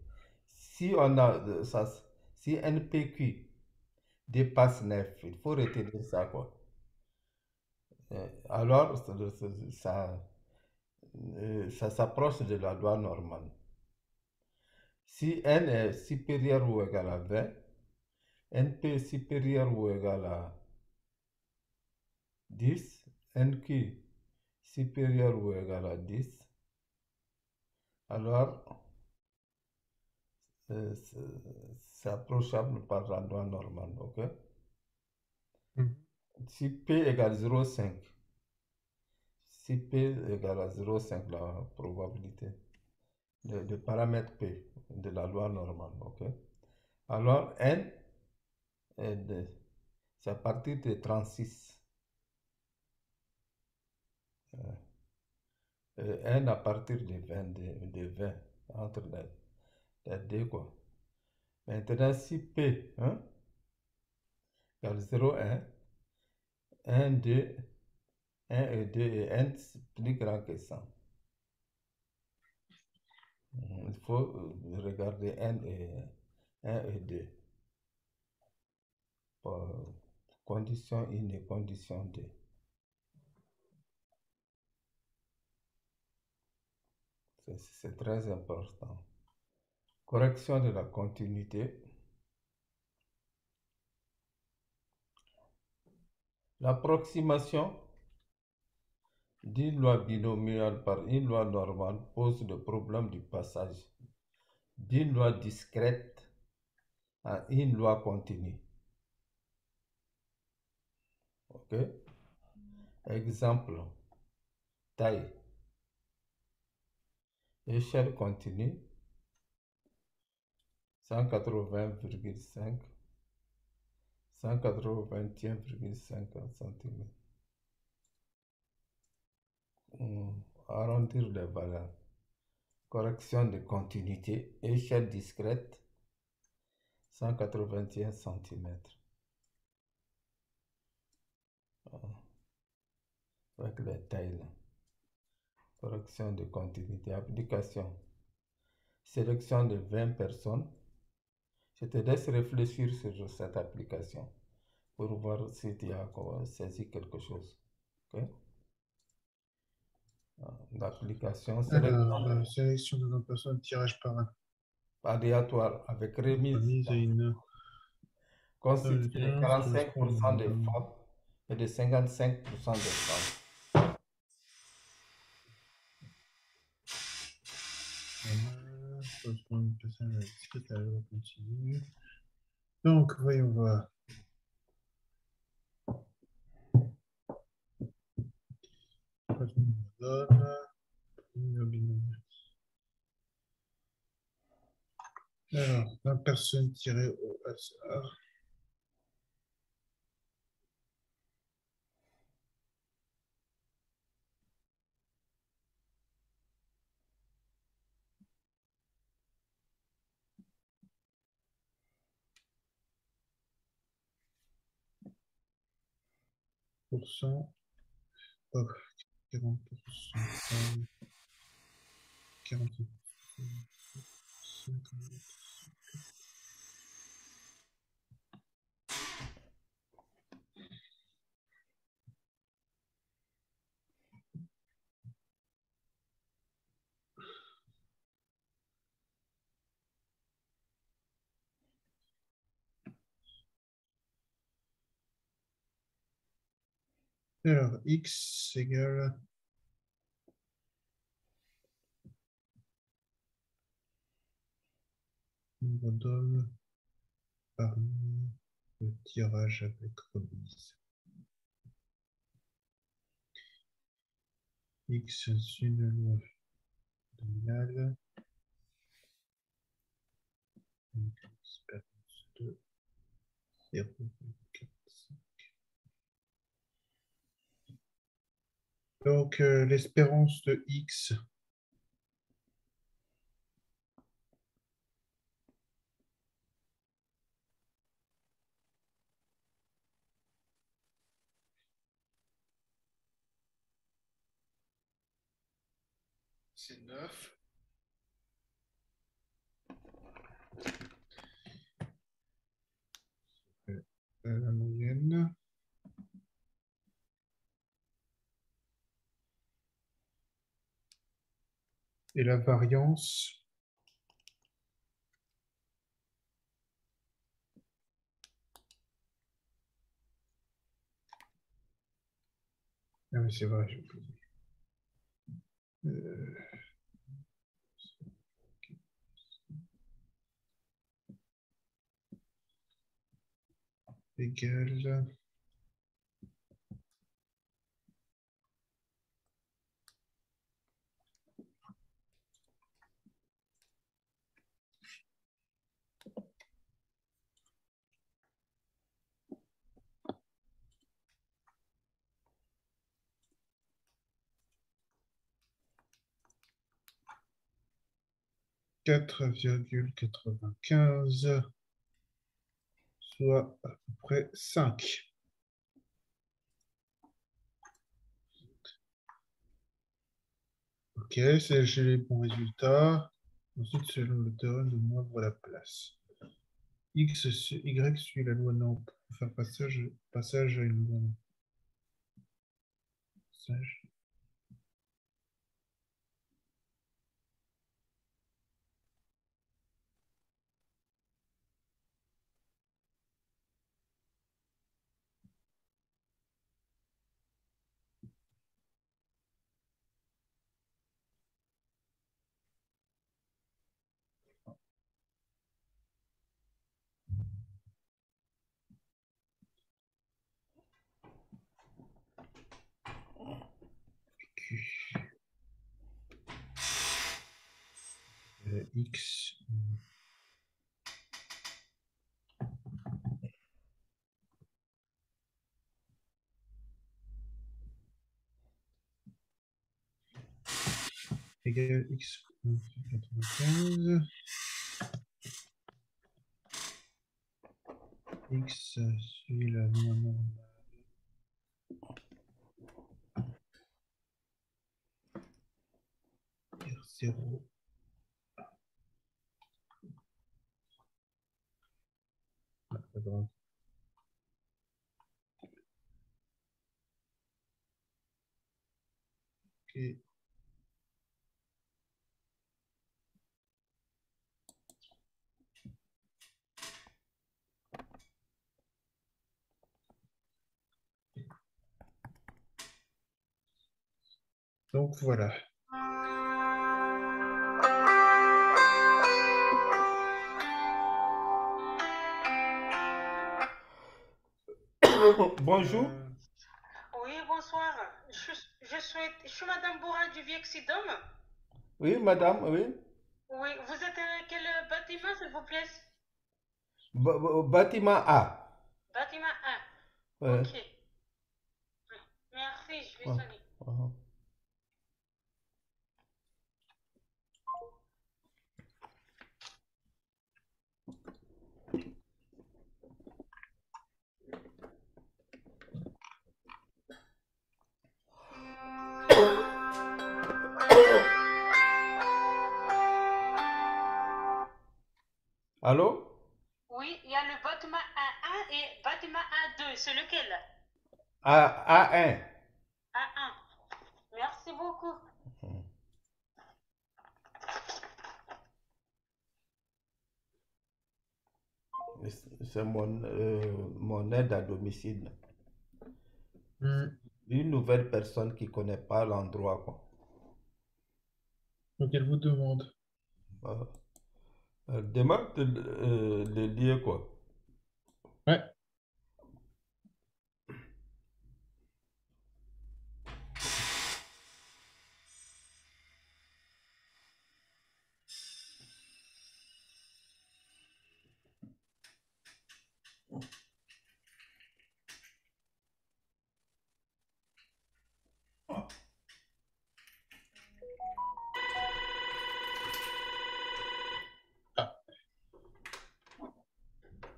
Si on a ça, si NPQ dépasse 9, il faut retenir ça quoi. Alors ça s'approche de la loi normale. Si n est supérieur ou égal à 20, NP est supérieur ou égal à 10, NQ supérieur ou égal à 10, alors c'est approchable par la loi normale, ok? Si P égale 0,5, si P égale à 0,5, la probabilité, le paramètre P de la loi normale, ok? Alors N, c'est à partir de 36. N à partir de 20, entre les deux, quoi. Maintenant, si P égale 0,1, 1, 2, 1 et 2 et n plus grand que 100. Il faut regarder n et 1 et 2. Condition 1 et condition 2. C'est très important. Correction de la continuité. L'approximation d'une loi binomiale par une loi normale pose le problème du passage d'une loi discrète à une loi continue. Ok? Exemple, taille. Échelle continue, 180,5, 181,5 cm. Arrondir les valeurs. Correction de continuité, échelle discrète, 181 cm. Avec les tailles là. Correction de continuité, application. Sélection de 20 personnes. Je te laisse réfléchir sur cette application pour voir si tu as saisi quelque chose. Okay? L'application Alors, sélection de 20 personnes, tirage par aléatoire avec remise à une constitue de 45% des femmes et de 55% des femmes. Est-ce que ça va continuer? Donc, voyons voir. Alors, 20 personnes tirées au hasard. Pourcent. Oh, 40%. 40%. 50%. Alors, x égale nombre d'hommes parmi le tirage avec remise. X est une loi nominale. Expérience de 0,45. Donc, l'espérance de X, c'est 9. La moyenne. Et la variance, ah oui, c'est vrai, j'ai oublié. Égale 4,95, soit à peu près 5. Ok, j'ai les bons résultats. Ensuite, selon le théorème de moindre la place. Y suit la loi non pour faire passage à une loi non. Passage. X. Égale X 95. X suit la loi normale. 0. Pas grave. Ok. Donc voilà. Bonjour. Oui, bonsoir. Je suis Madame Bourra du Viexidom. Oui, madame, oui. Oui, vous êtes à quel bâtiment, s'il vous plaît? Bâtiment A. Bâtiment 1. Ouais. Ok. Merci, je vais Ouais. sonner. Mhm. Allô? Oui, il y a le bâtiment A1 et bâtiment A2. C'est lequel? A1. A1. Merci beaucoup. Mhm. C'est mon aide à domicile. Une nouvelle personne qui ne connaît pas l'endroit, quoi. Donc elle vous demande. Elle demande le lieu, quoi. Ouais. Ah,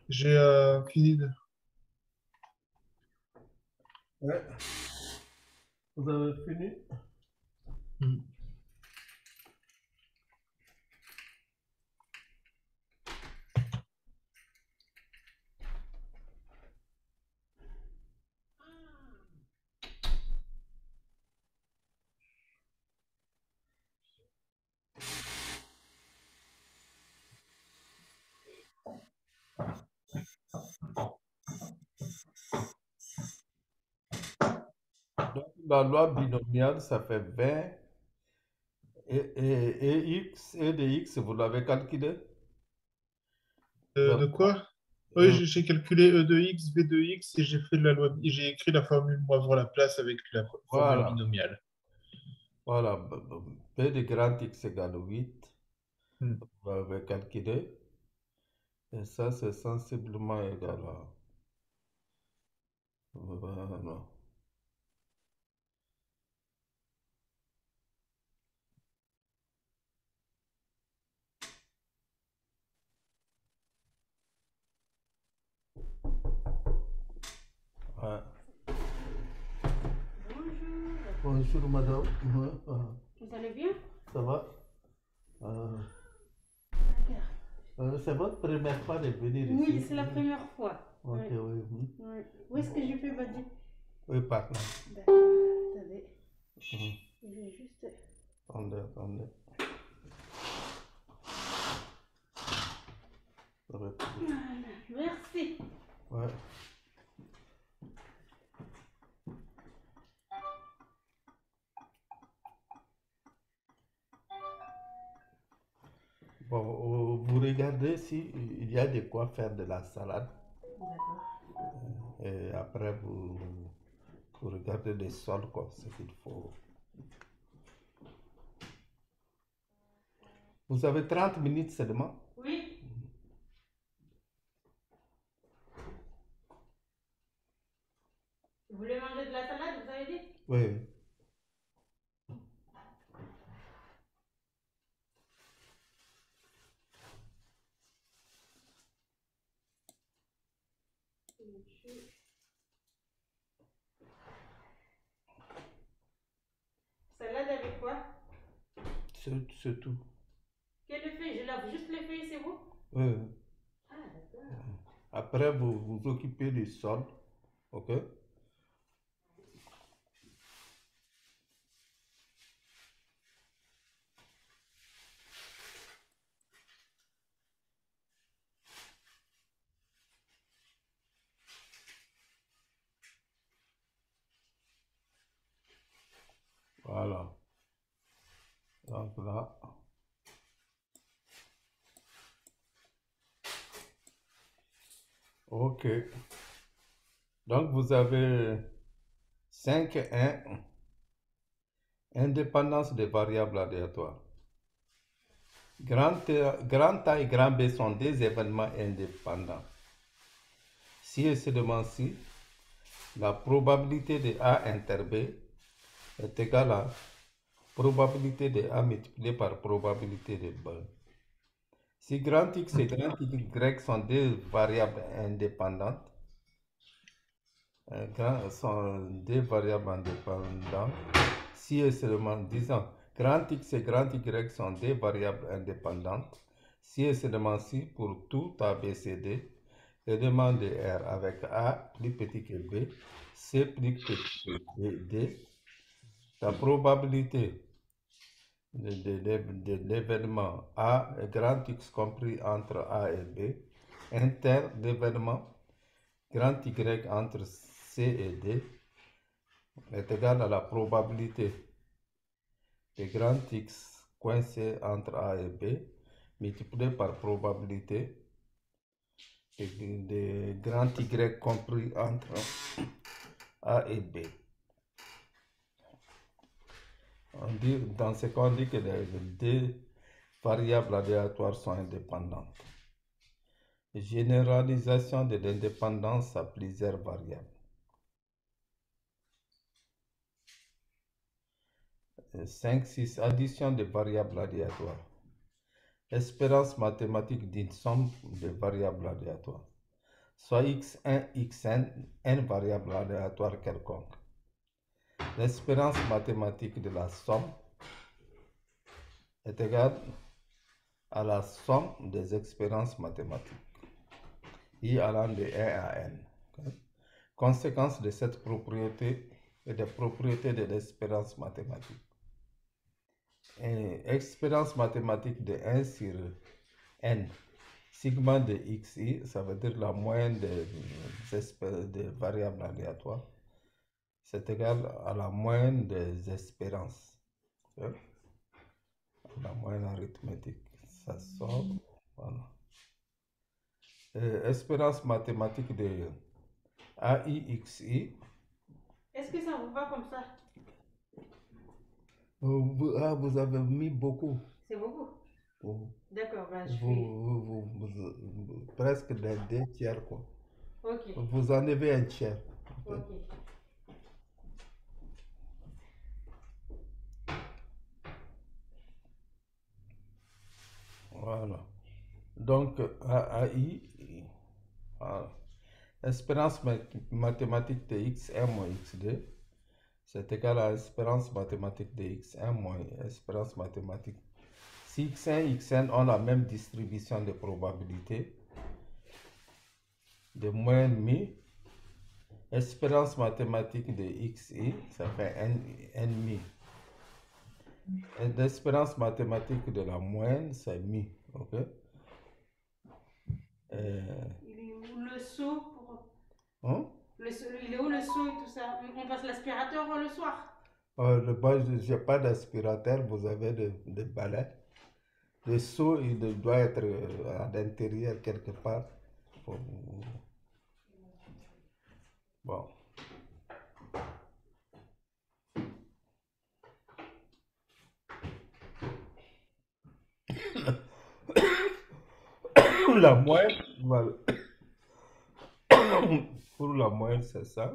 j'ai fini de. Ouais. Vous avez fini? Hmm. Donc, la loi binomiale, ça fait 20 et de x, vous l'avez calculé? Vous avez- De quoi? Oui, euh, j'ai calculé E de x, V de x et j'ai fait la loi. J'ai écrit la formule moi la place avec la formule voilà, binomiale. voilà. P de grand X égale 8. Hmm. Vous avez calculé. Et ça, c'est sensiblement égal à. Voilà. Ouais. Bonjour. Bonjour, madame. Ouais, Vous allez bien? ça va? C'est votre première fois de venir ici? Oui, c'est la première fois. Ok, Oui. oui. Oui. Où est-ce que je peux bâtir? Oui, par là. D'accord. Attendez. Mhm. Je vais juste. Attendez. Ça va être bien. Voilà. Merci. Ouais. Bon, vous regardez si il y a de quoi faire de la salade. D'accord. Et après, vous regardez les sols, quoi, ce qu'il faut. Vous avez 30 minutes seulement? Oui. Vous voulez manger de la salade, vous avez dit? Oui. Salade avec quoi? C'est tout. Quelle feuille? Je lave juste les feuilles, c'est vous? Oui. Ah, d'accord. Après, vous vous occupez du sol. OK? Voilà. Donc là. OK. Donc, vous avez 5 indépendance des variables aléatoires. Grand A et grand B sont des événements indépendants. Si et seulement si la probabilité de A inter B est égale à probabilité de A multiplié par probabilité de B. Si grand X et grand Y sont des variables indépendantes, sont des variables indépendantes, si et seulement, disons, grand X et grand Y sont des variables indépendantes, si et seulement si pour tout ABCD, l'élément de R avec A plus petit que B, C plus petit que D, la probabilité de l'événement A et grand X compris entre A et B, inter l'événement grand Y entre C et D, est égal à la probabilité de grand X coincé entre A et B multiplié par probabilité de grand Y compris entre A et B. Dans ce cas, on dit que les deux variables aléatoires sont indépendantes. Généralisation de l'indépendance à plusieurs variables. 5-6. Addition de variables aléatoires. Espérance mathématique d'une somme de variables aléatoires. Soit x1, xn, n variables aléatoires quelconques. L'espérance mathématique de la somme est égale à la somme des espérances mathématiques, i allant de 1 à n. Okay? Conséquence de cette propriété et des propriétés de l'espérance mathématique. Espérance mathématique de 1 sur n, sigma de xi, ça veut dire la moyenne des variables aléatoires, c'est égal à la moyenne des espérances. Okay? La moyenne arithmétique, ça sort. Voilà. Espérance mathématique de AIXI. Est-ce que ça vous va comme ça? Vous avez mis beaucoup. C'est beaucoup? Vous, D'accord, bah, je fais... presque des 2 tiers, quoi. Ok, Vous enlevez un tiers. Okay? ok. Voilà. Donc, AI, voilà. Espérance mathématique de x1 moins x2, c'est égal à espérance mathématique de x1 moins espérance mathématique. Si x1 et xn ont la même distribution de probabilité, de moyenne mi, espérance mathématique de xi, ça fait n mi. Et l'espérance mathématique de la moyenne, c'est mi. Ok? Il est où le seau pour... Hein? Il est où le seau et tout ça? On passe l'aspirateur le soir? Je n'ai pas d'aspirateur, vous avez des balais. Le seau, il doit être à l'intérieur quelque part. Bon. La moyenne, voilà. Pour la moyenne, c'est ça.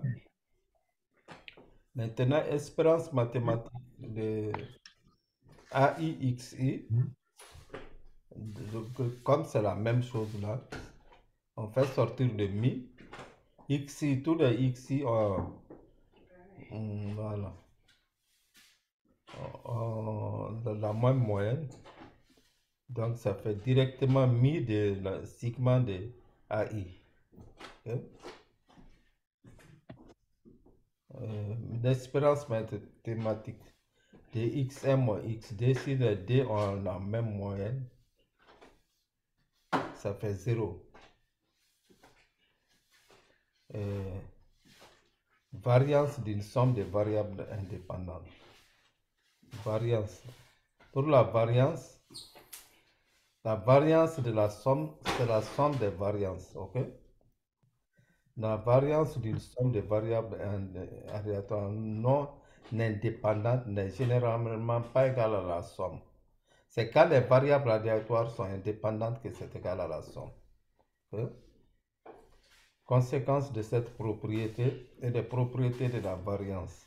Maintenant, espérance mathématique de AIXI, comme c'est la même chose là, on fait sortir de mi. XI, tous les XI ont, voilà, la même moyenne. Donc, ça fait directement mi de la sigma de AI. Okay? L'espérance mathématique de xm moins xd, si les deux ont la même moyenne, ça fait 0. Variance d'une somme de variables indépendantes. Variance. Pour la variance de la somme, c'est la somme des variances, ok? La variance d'une somme de variables aléatoires non indépendantes n'est généralement pas égale à la somme. C'est quand les variables aléatoires sont indépendantes que c'est égal à la somme. Ok? Conséquence de cette propriété et les propriétés de la variance.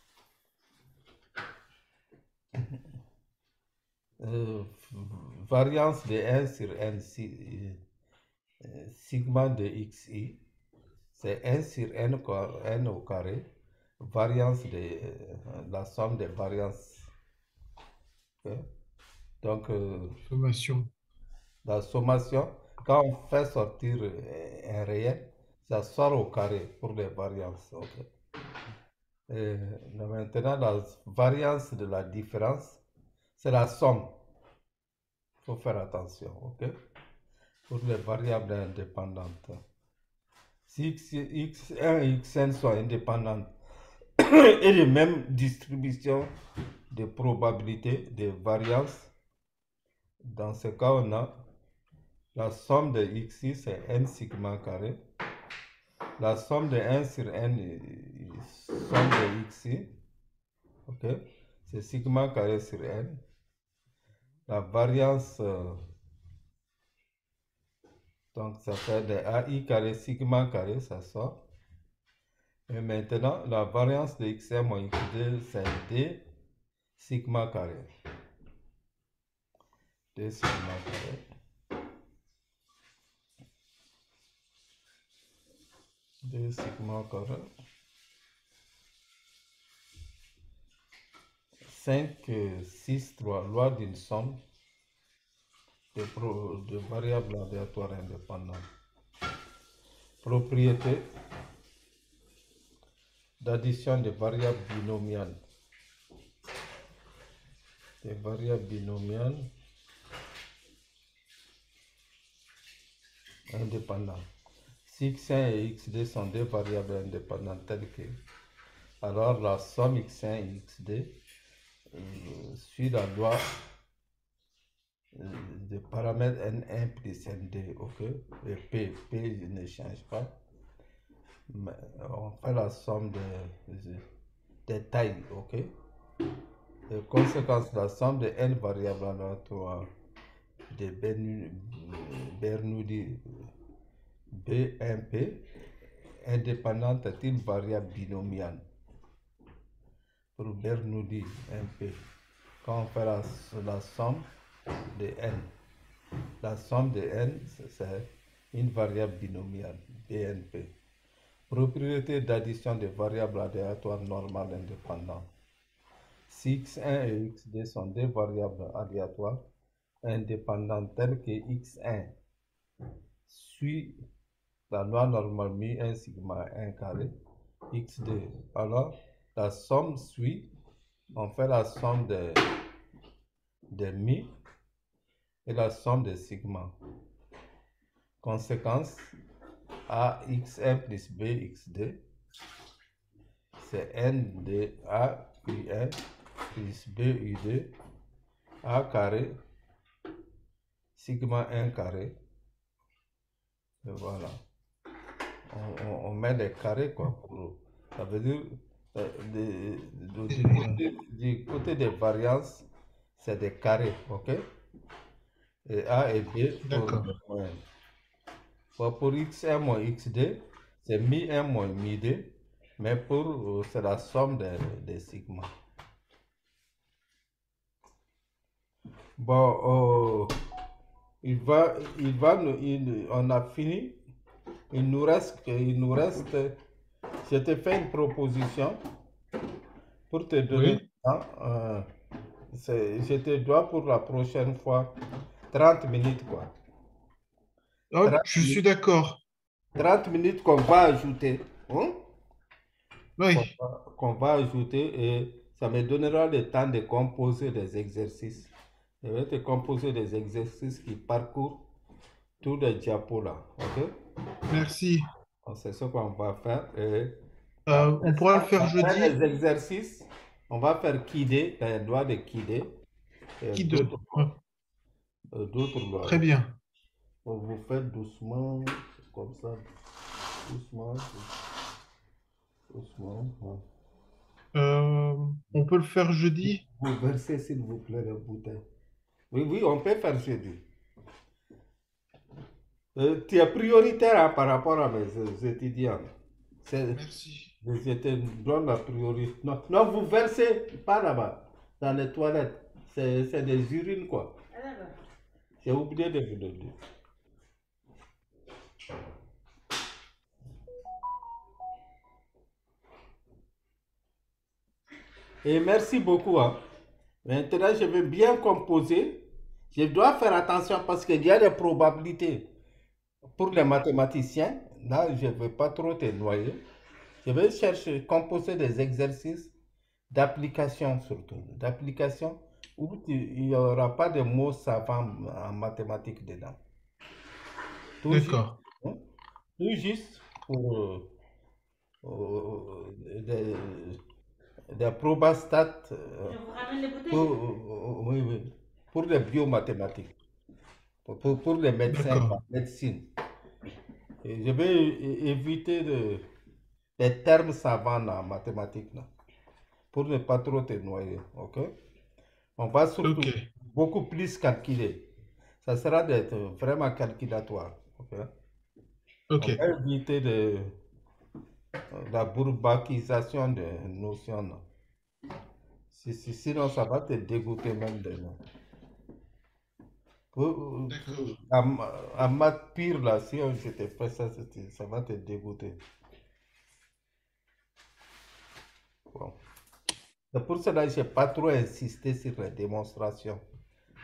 Variance de 1 sur n sigma de xi, c'est 1 sur n au carré, variance de la somme des variances. Ok? Donc, Sommation. la sommation, quand on fait sortir un réel, ça sort au carré pour les variances. Ok? Et maintenant, la variance de la différence, c'est la somme. Il faut faire attention, ok? Pour les variables indépendantes. Si x1 et xn sont indépendantes et de même distribution de probabilité de variance, dans ce cas, on a la somme de xi, c'est n sigma carré. La somme de 1 sur n, somme de xi, ok? C'est sigma carré sur n. La variance, donc ça fait de AI carré sigma carré, ça sort. Et maintenant, la variance de xm moins x2, c'est d sigma carré. D sigma carré. D sigma carré. 5, 6, 3, loi d'une somme de variables aléatoires indépendantes. Propriété d'addition de variables binomiales. Des variables binomiales indépendantes. Si x1 et x2 sont deux variables indépendantes telles que, alors la somme x1 et x2 suit la loi des paramètres n1 plus n2, ok? Et p ne change pas. Mais on fait la somme des tailles, ok? Et conséquence, la somme de n variables aléatoires de Bernoulli BNP indépendante est une variable binomiale. Pour Bernoulli MP, quand on fait la somme de n, la somme de n, c'est une variable binomiale, BNP. Propriété d'addition de variables aléatoires normales indépendantes. Si x1 et x2 sont deux variables aléatoires indépendantes telles que x1 suit la loi normale mi1 sigma 1 carré, x2, alors la somme suit, on fait la somme de mi et la somme de sigma. Conséquence, a x1 plus b x2, c'est n de a u1 plus b u2, a carré, sigma 1 carré. Et voilà. On met des carrés, quoi. Ça veut dire, du côté des variances, c'est des carrés, ok? Et A et B pour D'accord. les moyennes. Bon, pour x1 moins x2, c'est mi1 moins mi2, mais pour c'est la somme des sigma. Bon, on a fini. Il nous reste, je te fais une proposition pour te donner Oui. du temps. Je te dois pour la prochaine fois 30 minutes, quoi. Oh, 30 je suis minutes, d'accord. 30 minutes qu'on va ajouter. Hein? Oui. Qu'on va ajouter et ça me donnera le temps de composer des exercices. Je vais te composer des exercices qui parcourent tous les diapos là. Ok? Merci. C'est ce qu'on va faire. Et On pourra le faire après jeudi. les exercices, on va faire Kidé, les lois de Kidé et Qui d'autres Ouais, lois. très bien. Vous faites doucement, comme ça. Doucement, doucement. Ouais. On peut le faire jeudi? Vous versez, s'il vous plaît, la bouteille. Oui, oui, on peut faire jeudi. Tu es prioritaire hein, par rapport à mes étudiants. Merci. Je te donne la priorité. Non, non, vous versez pas là-bas, dans les toilettes. C'est des urines, quoi. J'ai oublié de vous le dire. Et merci beaucoup. Hein. Maintenant, je vais bien composer. Je dois faire attention parce qu'il y a des probabilités. Pour les mathématiciens, là, je ne vais pas trop te noyer. Je vais chercher, composer des exercices d'application surtout. D'application où il n'y aura pas de mots savants en mathématiques dedans. Tout juste, D'accord. hein, tout juste pour des, des probastats oui, oui, pour les biomathématiques, pour les médecins, la D'accord. médecine. Et je vais éviter les termes savants en mathématiques là, pour ne pas trop te noyer. Ok? On va surtout Ok. beaucoup plus calculer. Ça sera d'être vraiment calculatoire. Ok? Ok. On va éviter la bourbaquisation des notions. Là. Sinon, ça va te dégoûter même de nous. D'accord. En maths pire, là, si je te fais ça, ça va te dégoûter. Bon. C'est pour cela que je n'ai pas trop insisté sur les démonstrations.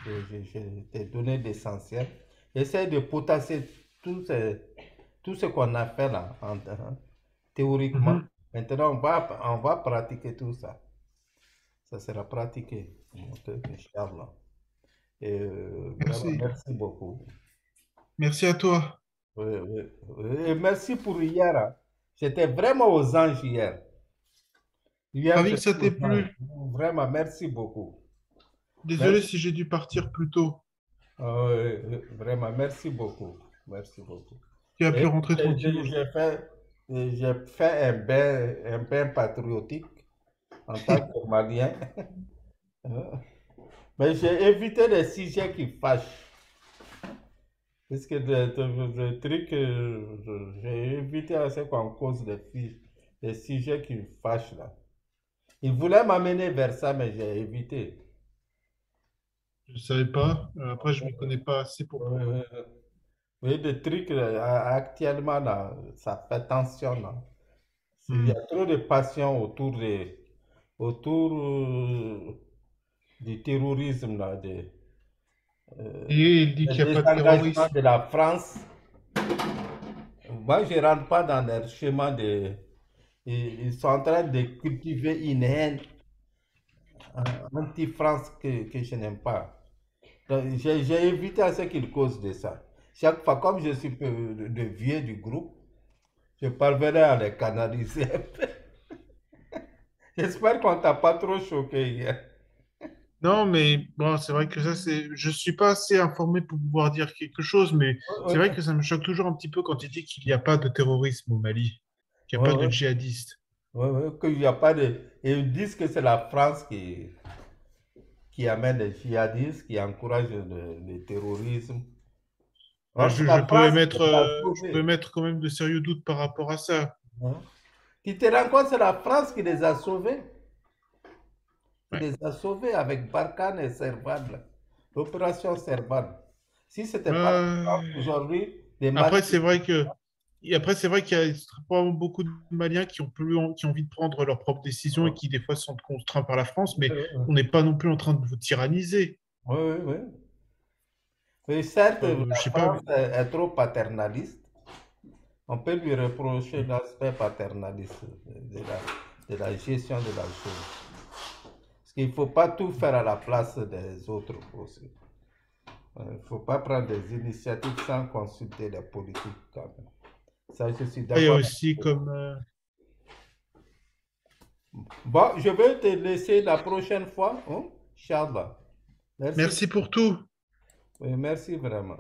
Je t'ai donné l'essentiel. Essaye de potasser tout ce qu'on a fait là, théoriquement. Mhm. Maintenant, on va pratiquer tout ça. Ça sera pratiqué. Ok, Inch'Allah. Et vraiment, Merci. merci beaucoup. Merci à toi. Oui, oui, oui. Et merci pour hier. Hein. J'étais vraiment aux anges hier. Hier, Ravi que j'étais ça aux t'ait anges. plu. Vraiment, merci beaucoup. Désolé Merci. si j'ai dû partir plus tôt. Oui, oui, vraiment, merci beaucoup. Merci beaucoup. Tu as pu Et rentrer tranquillement. j'ai fait un bain patriotique en tant que Malien. Mais j'ai évité les sujets qui fâchent. Parce que le truc, j'ai évité à ce qu'on cause des sujets qui fâchent là. Il voulait m'amener vers ça, mais j'ai évité. Je ne savais pas. Après, je ne m'y connais pas assez pour Oui, pouvoir. oui, oui. Oui, le truc actuellement là, ça fait tension là. Il y Hmm. a trop de passion autour du terrorisme là, Et il dit le qu'il n'y a pas de désengagement terrorisme. de la France. Moi, je ne rentre pas dans leur schéma de. Ils sont en train de cultiver une haine anti-France que je n'aime pas. Donc, j'ai évité à ce qu'ils causent de ça. Chaque fois, comme je suis le vieux du groupe, je parvenais à les canaliser. J'espère qu'on t'a pas trop choqué hier. Non, mais bon, c'est vrai que ça, c'est. Je suis pas assez informé pour pouvoir dire quelque chose, mais c'est vrai Oui, que ça me choque toujours un petit peu quand il dit qu'il n'y a pas de terrorisme au Mali, qu'il n'y a pas de oui, djihadistes. oui, qu'il n'y a pas de. Et ils disent que c'est la France qui amène les djihadistes, qui encourage le terrorisme. Bah, Or, c'est la France qui les a je peux sauvés. émettre quand même de sérieux doutes par rapport à ça. Hein. Tu te rends compte, c'est la France qui les a sauvés. Qui Ouais. les a sauvés avec Barkhane et Servan. Là. L'opération Servan. Si ce n'était pas la France Euh, aujourd'hui, les Après, Maliens. c'est vrai que. Et après, c'est vrai qu'il y a probablement beaucoup de Maliens qui ont qui ont envie de prendre leurs propres décisions et qui, des fois, sont contraints par la France, mais on n'est pas non plus en train de vous tyranniser. Oui, oui, oui. Oui, certes, Je la sais pas. France est trop paternaliste. On peut lui reprocher l'aspect paternaliste de la gestion de la chose. Parce qu'il ne faut pas tout faire à la place des autres aussi. Il ne faut pas prendre des initiatives sans consulter les politiques quand même. Ça, je suis Il y a d'accord. aussi comme. Bon, je vais te laisser la prochaine fois. Hein? Inch'Allah. Merci. Merci pour tout. Oui, merci vraiment.